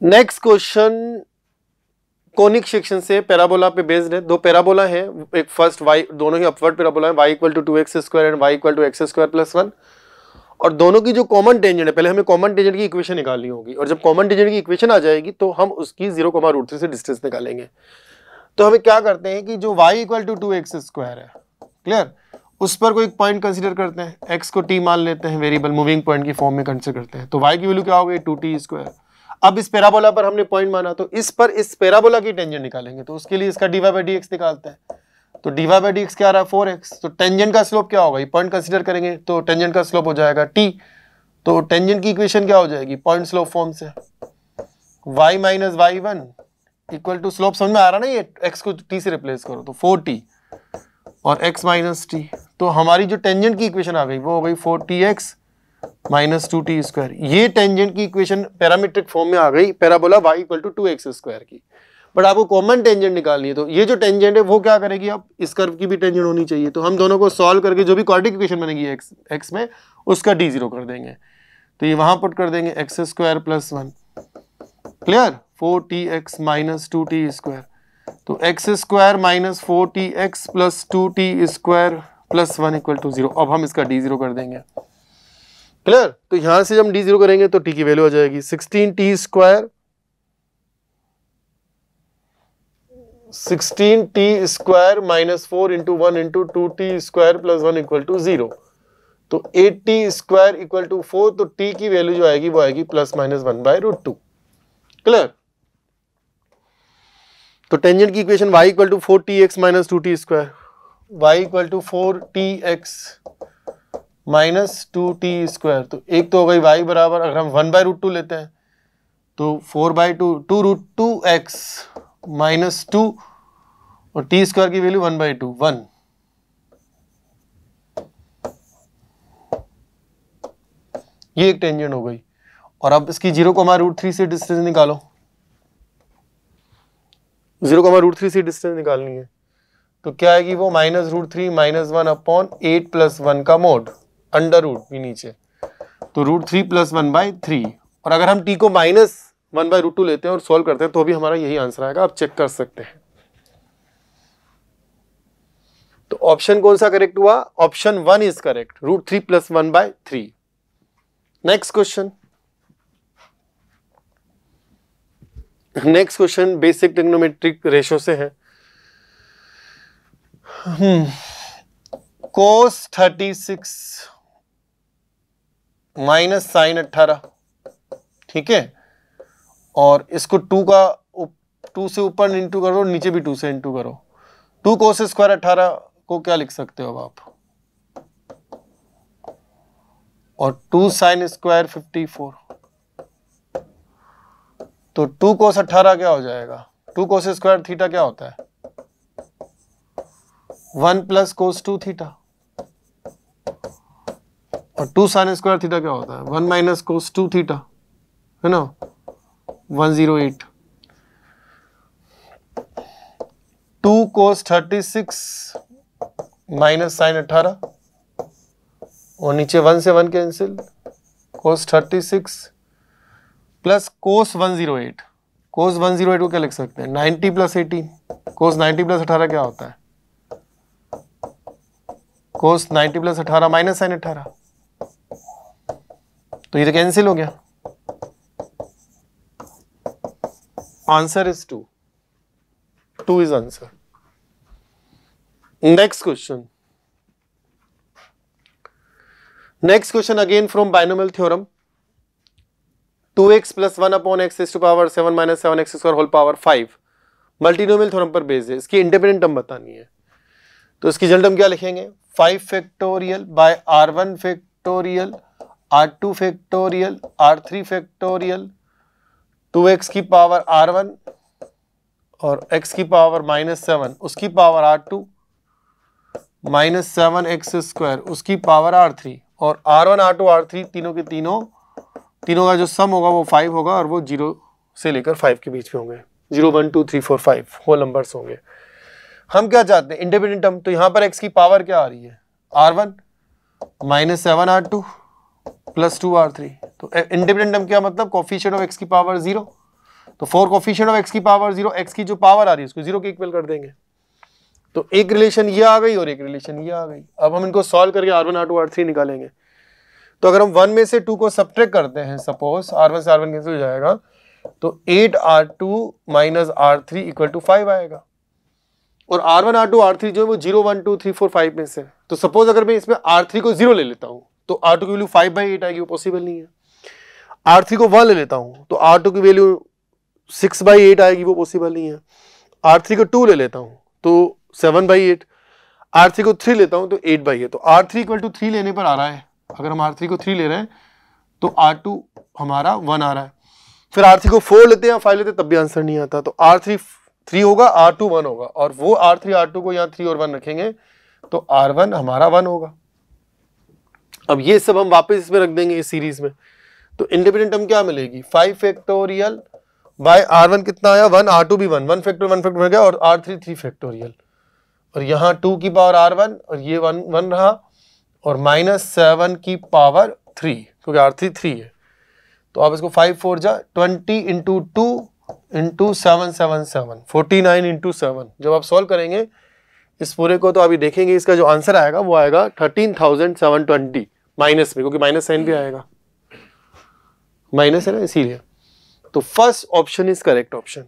Speaker 1: Next question conic section से पैराबोला पे बेस्ड है। दो पैराबोला है, एक फर्स्ट y, दोनों ही अपवर्ड पैराबोला है, y equal to 2x square and y equal to x square plus 1, और दोनों की जो कॉमन टेंजेंट है, पहले हमें कॉमन टेंजेंट की इक्वेशन निकालनी होगी, और जब कॉमन टेंजेंट की इक्वेशन आ जाएगी तो हम उसकी 0,√3 से डिस्टेंस निकालेंगे। तो हमें क्या करते हैं कि जो y equal to 2x square है, क्लियर, उस पर कोई पॉइंट कंसीडर करते हैं, x को t मान लेते हैं, वेरिएबल मूविंग पॉइंट की फॉर्म में कंसीडर करते हैं। तो y की वैल्यू क्या हो गई? 2t square. अब इस पैराबोला पर हमने पॉइंट माना, तो इस पर इस पैराबोला की टेंजेंट निकालेंगे, तो उसके लिए इसका dy बाई dx निकालते हैं। तो dy बाई dx क्या आ रहा है? 4x। तो टेंजेंट का स्लोप क्या होगा? ये पॉइंट कंसीडर करेंगे तो टेंजेंट का स्लोप हो जाएगा t। तो टेंजेंट की इक्वेशन क्या हो जाएगी? पॉइंट स्लोप फॉर्म से y माइनस y1 इक्वल टू, स्लोप समझ में आ रहा ना, ये x को t से रिप्लेस करो तो 4t और x माइनस t। तो हमारी जो टेंजेंट की इक्वेशन आ गई वो हो गई 4tx माइनस 2t स्क्वायर। ये टेंजेंट की इक्वेशन पैरामीट्रिक फॉर्म में आ गई parabola y equal to 2x square की। बट आपको कॉमन टेंजेंट निकालनी है, तो ये जो टेंजेंट है वो क्या करेगी? अब इस कर्व की भी टेंजेंट होनी चाहिए, तो हम दोनों को सॉल्व करके जो भी क्वाड्रेटिक इक्वेशन बनेगी x में, उसका d0 कर देंगे। तो ये वहां पुट कर देंगे x square plus 1, clear, 4tx minus 2t square. तो x square minus 4tx plus 2t square plus 1 equal to 0। अब हम इसका d0 कर देंगे, क्लियर। तो यहां से जब d0 करेंगे तो t की वैल्यू आ जाएगी 16t square, 16t square minus 4 into 1 into 2t square plus 1 equal to 0। तो 8t स्क्वायर इक्वल टू 4। तो t की वैल्यू जो आएगी वो आएगी प्लस माइनस 1/√2, क्लियर। तो टेंजेंट की equation y equal to 4tx minus 2t square, y equal to 4tx minus 2t square. तो एक तो हो गई y बराबर, अगर हम 1/√2 लेते हैं तो 4/2, 2√2x माइनस 2, और t स्क्वायर की वैल्यू 1/2, 1। ये एक टेंजेंट हो गई। और अब इसकी 0,√3 से डिस्टेंस निकालो, 0,√3 से डिस्टेंस निकालनी है। तो क्या आएगी वो? -√3 माइनस 1 अपॉन 8 प्लस 1 का मोड, अंडर रूट भी नीचे, तो √3 प्लस 1/3। और अगर हम t को माइनस 1/√2 लेते हैं और सॉल्व करते हैं तो भी हमारा यही आंसर आएगा। आप चेक कर सकते हैं। तो ऑप्शन कौन सा करेक्ट हुआ? Option 1 is correct, √3 plus 1/3। Next question basic trigonometric ratio से है। cos 36 माइनस साइन 18, ठीक है, और इसको 2 से ऊपर इंटू करो, नीचे भी 2 से इंटू करो। 2 cos स्क्वायर 18 को क्या लिख सकते हो आप, और 2 साइन स्क्वायर 54, तो 2 cos 18 क्या हो जाएगा, 2 cos स्क्वायर थीटा क्या होता है, 1 प्लस cos 2 थीटा, और 2 साइन स्क्वायर थीटा क्या होता है, 1 माइनस cos 2 थीटा, है ना, 108। 2 cos 36 माइनस साइन 18, और नीचे 1 से 1 cancel, cos 36 plus cos 108। cos 108 को क्या लिख सकते हैं, 90 प्लस 18, cos 90 प्लस 18 क्या होता है, cos 90 प्लस 18 माइनस साइन 18, तो ये तो कैंसिल हो गया। Answer is 2 is answer. Next question again from binomial theorem. 2x plus 1 upon x is to power 7 minus 7x square whole power 5 multinomial theorem पर based है। इसकी इंडिपेंडेंट टर्म बतानी है, तो इसकी जनरल टर्म क्या लिखेंगे, 5 factorial by r1 factorial r2 factorial r3 factorial 2x की पावर r1 और x की पावर -7 उसकी power r2 minus 7x square उसकी पावर r3, और r1 r2 r3 तीनों के तीनों का जो सम होगा वो 5 होगा, और वो 0 से लेकर 5 के बीच में होंगे, 0 1 2 3 4 5 होल नंबर्स होंगे। हम क्या चाहते हैं, इंडिपेंडेंट टर्म, तो यहाँ पर x की पावर क्या आ रही है, r1 minus 7 r2 plus 2 r3, तो इंडिपेंडेंट टर्म क्या मतलब, कोफिशिएंट ऑफ x की पावर 0, तो फॉर कोफिशिएंट ऑफ x की पावर 0 x की जो पावर आ रही है उसको 0 के इक्वल कर देंगे, तो एक रिलेशन ये आ गई और एक रिलेशन ये आ गई। अब हम इनको सॉल्व करके r1 r2 r3 निकालेंगे, तो अगर हम 1 में से 2 को सब्ट्रैक्ट करते हैं, सपोज r1 से r1 कैंसिल हो जाएगा, तो 8 r2 minus r3 equal to 5 आएगा, और r1 r2 r3 जो है वो 0 1 2 3 4 5 में से, तो सपोज अगर मैं इसमें r3 को 0 ले लेता हूं तो r2 की वैल्यू 5/8 आएगी, वो पॉसिबल नहीं है। r3 को 1 ले लेता हूं तो r2 की वैल्यू 6/8 आएगी, वो पॉसिबल नहीं है। r3 को 2 ले लेता हूं तो 7/8, r3 को 3 लेता हूं तो 8/8, तो r3 इक्वल टू 3 लेने पर आ रहा है, अगर हम r3 को 3 ले रहे हैं तो r2 हमारा 1 आ रहा है, फिर r3 को 4 लेते हैं 5 लेते हैं तब भी आंसर नहीं आता, तो r3 3 होगा, r2 1 होगा, और वो r3 r2 को यहाँ 3 और 1 रखेंगे तो r1 हमारा 1 होगा। अब ये सब हम वापस इसमें रख देंगे इस सीरीज में, तो इंडिपेंडेंट टर्म क्या मिलेगी, 5 फैक्टोरियल बाय r1 कितना आया 1, r2 भी 1 फैक्टोरियल 1 फैक्टोरियल गया, और r3 3 फैक्टोरियल, और यहाँ 2 की पावर r1 और ये 1 रहा, और -7 की पावर 3 क्योंकि r3 3 है, तो आप इसको 5 4 जा 20 इंटू 2 इंटू 7 7 7 49 इंटू 7, जब आप सॉल्व करेंगे इस पूरे को तो अभी देखेंगे इसका जो आंसर आएगा वो आएगा 13,720 माइनस में, क्योंकि माइनस साइन भी आएगा, माइनस है ना इसीलिए, तो first option is correct option.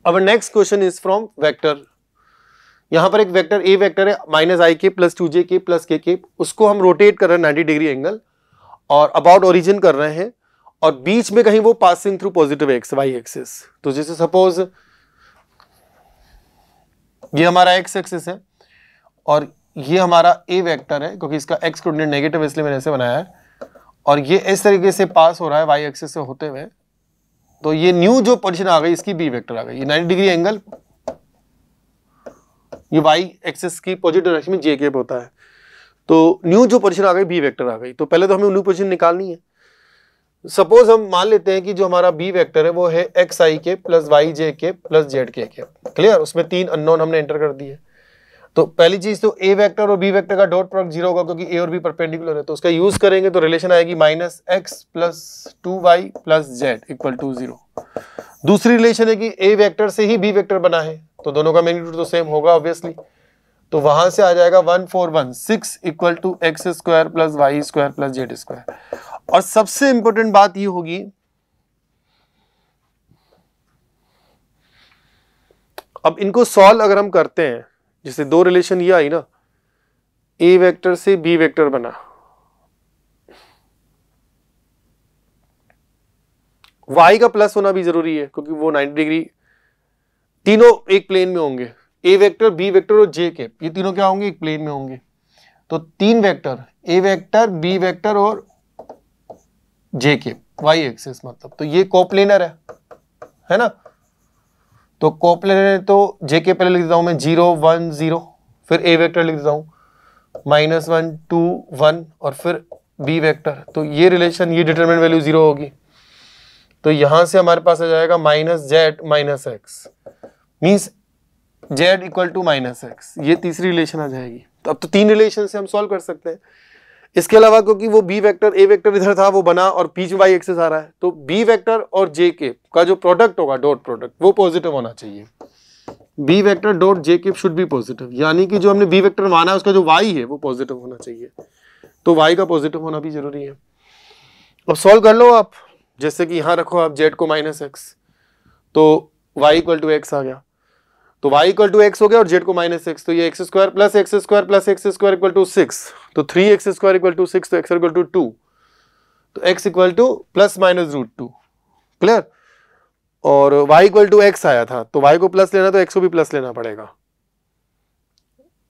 Speaker 1: अब next question is from vector. यहां पर एक वेक्टर ए वेक्टर है -ik plus 2jk plus kk, उसको हम रोटेट कर रहे हैं 90 डिग्री एंगल और अबाउट ओरिजिन कर रहे हैं, और बीच में कहीं वो passing through positive X Y axis, तो जैसे सपोज ये हमारा एक्स एक्सिस है और ये हमारा ए वेक्टर है, क्योंकि इसका एक्स कोऑर्डिनेट नेगेटिव इसलिए मैंने ऐसे बनाया है, और ये इस तरीके से पास हो रहा है वाई एक्सिस से होते हुए, तो ये न्यू जो पोजीशन आ गई इसकी बी वेक्टर आ गई, ये 90 डिग्री एंगल ये वाई एक्सिस की पॉजिटिव डायरेक्शन में जे केप होता है, तो न्यू जो पोजीशन आ गई बी वेक्टर आ गई, तो पहले तो हमें न्यू पोजीशन निकालनी है। सपोज हम मान लेते हैं कि जो हमारा बी वेक्टर है वो है एक्स आई के प्लस वाई जे के प्लस जेड के, क्लियर, उसमें 3 अननोन हमने एंटर कर दिए। तो पहली चीज तो ए वेक्टर और बी वेक्टर का डॉट प्रोडक्ट 0 होगा, क्योंकि ए और बी परपेंडिकुलर है, तो उसका यूज करेंगे तो रिलेशन आएगी -x plus 2y plus z equal to 0। दूसरी रिलेशन है कि ए वेक्टर से ही बी वेक्टर बना है, तो दोनों का मैग्नीट्यूड तो सेम होगा ऑब्वियसली, तो वहां से आ जाएगा 1 4 1 6 equal to x square plus y square plus z square. और सबसे इंपॉर्टेंट बात ये होगी, अब इनको सॉल्व अगर हम करते हैं, जैसे दो रिलेशन ये आई ना, ए वेक्टर से बी वेक्टर बना, y का प्लस होना भी जरूरी है क्योंकि वो 90 डिग्री, तीनों एक प्लेन में होंगे, ए वेक्टर बी वेक्टर और जे के, ये तीनों क्या होंगे, एक प्लेन में होंगे। तो तीन vector, A vector B vector और जे के, वाई एक्सिस मतलब, तो ये कोप्लेनर है ना। तो कोप्लेनर है तो जे के पहले लिख देता हूं मैं 0 1 0, फिर ए वेक्टर लिख देता हूं -1 2 1 और फिर बी वेक्टर। तो ये रिलेशन, ये डिटरमिनेंट वैल्यू 0 होगी, तो यहां से हमारे पास आ जाएगा -z - x, means z equal to -x, ये तीसरी रिलेशन आ जाएगी। तो अब तो तीन रिलेशन से हम सॉल्व कर सकते हैं। इसके अलावा क्योंकि वो बी वेक्टर ए वेक्टर इधर था वो बना और बीच में वाई एक्सिस आ रहा है, तो बी वेक्टर और जे के का जो प्रोडक्ट होगा, डॉट प्रोडक्ट, वो पॉजिटिव होना चाहिए। बी वेक्टर डॉट जे के शुड बी पॉजिटिव, यानी कि जो हमने बी वेक्टर माना है उसका जो वाई है वो पॉजिटिव होना चाहिए, तो वाई का पॉजिटिव होना भी जरूरी है। अब सॉल्व कर लो आप, जैसे कि यहां रखो आप z को -x, तो y इक्वल टू x आ गया, तो y इक्वल टू x हो गया और z को -x, तो ये x square plus x square plus x square equal to 6, तो 3x स्क्वायर इक्वल टू 6, तो x इक्वल टू 2, तो x इक्वल टू +-√2, क्लियर। और y इक्वल टू x आया था, तो y को प्लस लेना तो x को भी प्लस लेना पड़ेगा,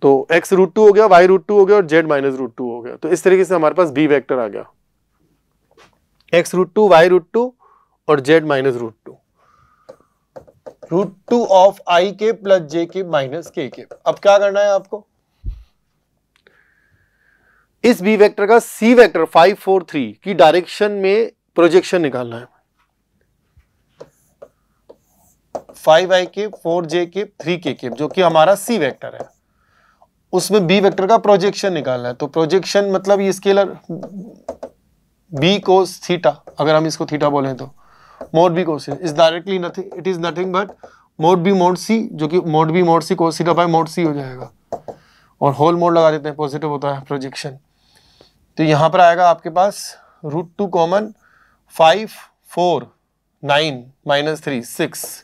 Speaker 1: तो x √2 हो गया, y √2 हो गया और z -√2 हो गया। तो इस तरीके से हमारे पास b वेक्टर आ गया, x √2 y √2 और z -√2, √2 ऑफ i के प्लस j के माइनस k के। अब क्या करना है आपको, इस b वेक्टर का c वेक्टर 5 4 3 की डायरेक्शन में प्रोजेक्शन निकालना है। 5i के 4j के 3k के, जो कि हमारा c वेक्टर है, उसमें b वेक्टर का प्रोजेक्शन निकालना है। तो प्रोजेक्शन मतलब ये स्केलर b cos थीटा, अगर हम इसको थीटा बोलें तो mode b cos is directly nothing, it is nothing but mode b mode c, जो कि mode b mode c cos theta by mode c हो जाएगा, और होल मोड लगा देते हैं, पॉजिटिव होता है प्रोजेक्शन। तो यहां पर आएगा आपके पास √2 कॉमन, 5 4 9 -3 6,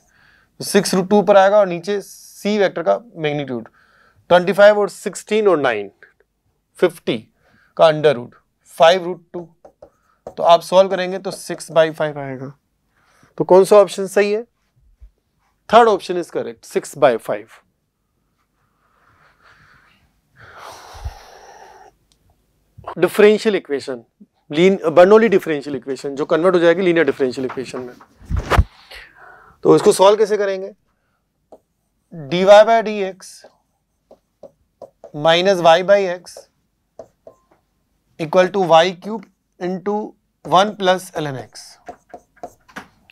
Speaker 1: 6 √2 पर आएगा और नीचे c वेक्टर का मैग्नीट्यूड 25 और 16 और 9 50 का अंडर रूट 5 √2, तो आप सॉल्व करेंगे तो 6/5 आएगा। तो कौन सा ऑप्शन सही है, third option is correct, 6/5। Differential equation, Bernoulli differential equation, जो कन्वर्ट हो जाएगी लीनियर डिफरेंशियल इक्वेशन में। तो इसको सॉल्व कैसे करेंगे, dy/dx minus y/x equal to y³ into 1 + ln x।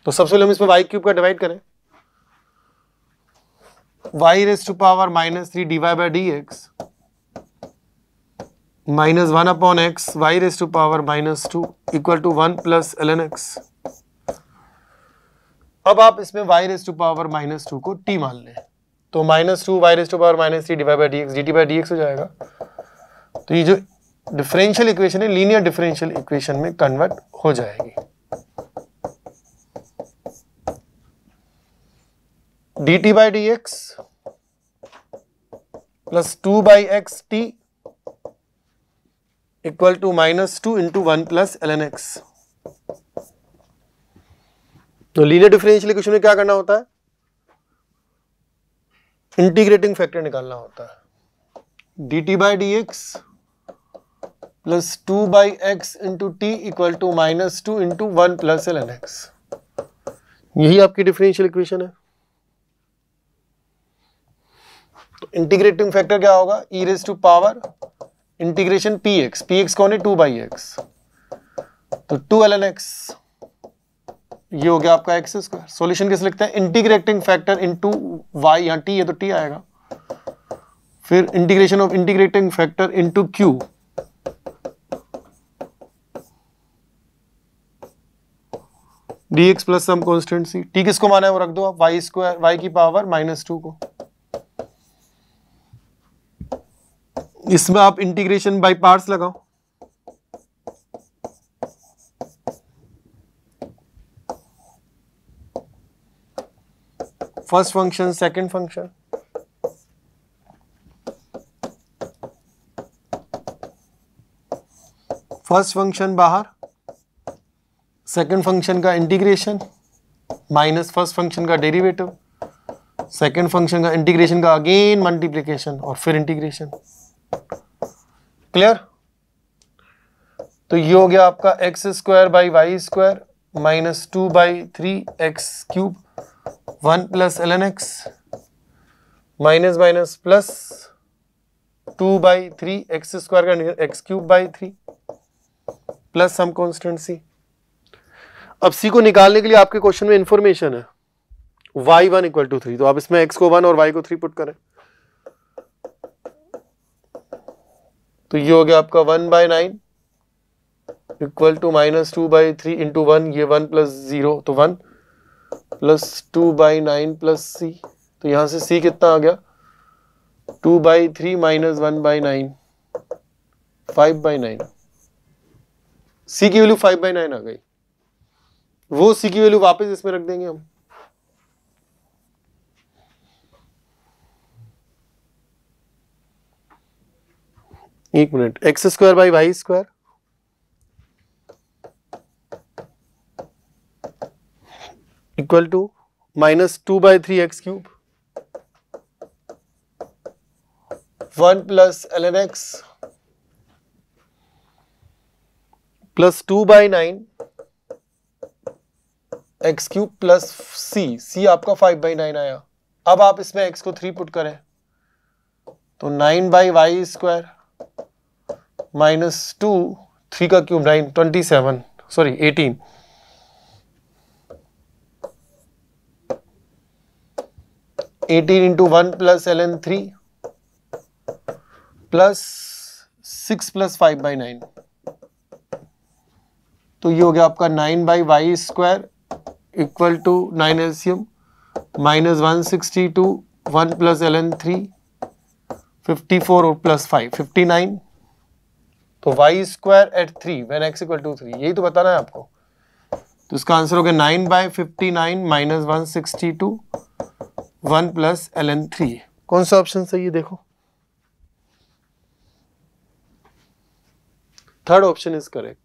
Speaker 1: तो सबसे पहले हम इसमें y³ का डिवाइड करें, y⁻³ -3 dy/dx -1/x y⁻² equal to 1 + ln x। अब आप इसमें y⁻² को t मान लें, तो -2 y⁻³ dy/dx dt/dx हो जाएगा। तो ये जो डिफरेंशियल इक्वेशन है लीनियर डिफरेंशियल इक्वेशन में कन्वर्ट हो जाएगी। dt/dx plus 2/xt equal to -2 into 1 + ln x। तो लीनियर डिफरेंशियल इक्वेशन में क्या करना होता है, इंटीग्रेटिंग फैक्टर निकालना होता है। dt/dx plus 2/x into t equal to -2 into 1 + ln x, यही आपकी डिफरेंशियल इक्वेशन है। तो इंटीग्रेटिंग फैक्टर क्या होगा, e⁻⁴ इंटीग्रेशन px कौन है, 2/x, तो 2 ln x, ये हो गया आपका x स्क्वायर। सॉल्यूशन कैसे लिखते हैं, इंटीग्रेटिंग फैक्टर इंटू y, यहाँ t है तो t आएगा, फिर integration of integrating factor into q, dx plus some constant c, t किसको माना है वो रख दो आप, y² y की पावर -2 को, इसमें आप इंटीग्रेशन बाय पार्ट्स लगाओ। First function, second function, first function बाहर, सेकंड फंक्शन का इंटीग्रेशन माइनस फर्स्ट फंक्शन का डेरिवेटिव, सेकंड फंक्शन का इंटीग्रेशन का अगेन मल्टीप्लिकेशन और फिर इंटीग्रेशन। क्लियर? तो ये हो गया आपका x square by y square minus 2/3x³ 1 plus ln x minus minus plus 2/3x square का x³ 3 plus some constant c। अब c को निकालने के लिए आपके क्वेश्चन में इंफॉर्मेशन है y1 = 3, तो आप इसमें x को 1 और y को 3 पुट करें, तो ये हो गया आपका 1/9 इक्वल टू माइनस 2/3 इंटू 1, ये 1 प्लस 0 तो 1 प्लस 2/9 प्लस c, तो यहां से c कितना आ गया 2/3 माइनस 1/9 5/9। c की वैल्यू 5/9 आ गई। वो c की वैल्यू वापस इसमें रख देंगे हम। एक minute, x square by y square equal to minus 2/3x³ 1 plus ln x plus 2/9 x³ plus c आपका 5/9 आया। अब आप इसमें x को 3 पुट करें तो 9/y² माइनस 2, 3 का cube 9, 27 sorry 18 into 1 plus ln 3 plus 6 plus 5/9, तो ये हो गया आपका 9/y² equal to 9 LCM minus 162 1 plus ln 3 54 और प्लस 5 59, तो y² एट 3 व्हेन x = 3, यही तो बताना है आपको। तो इसका आंसर हो गया 9/59 माइनस 162 1 प्लस ln 3। कौन सा ऑप्शन सही है देखो? Third option is correct.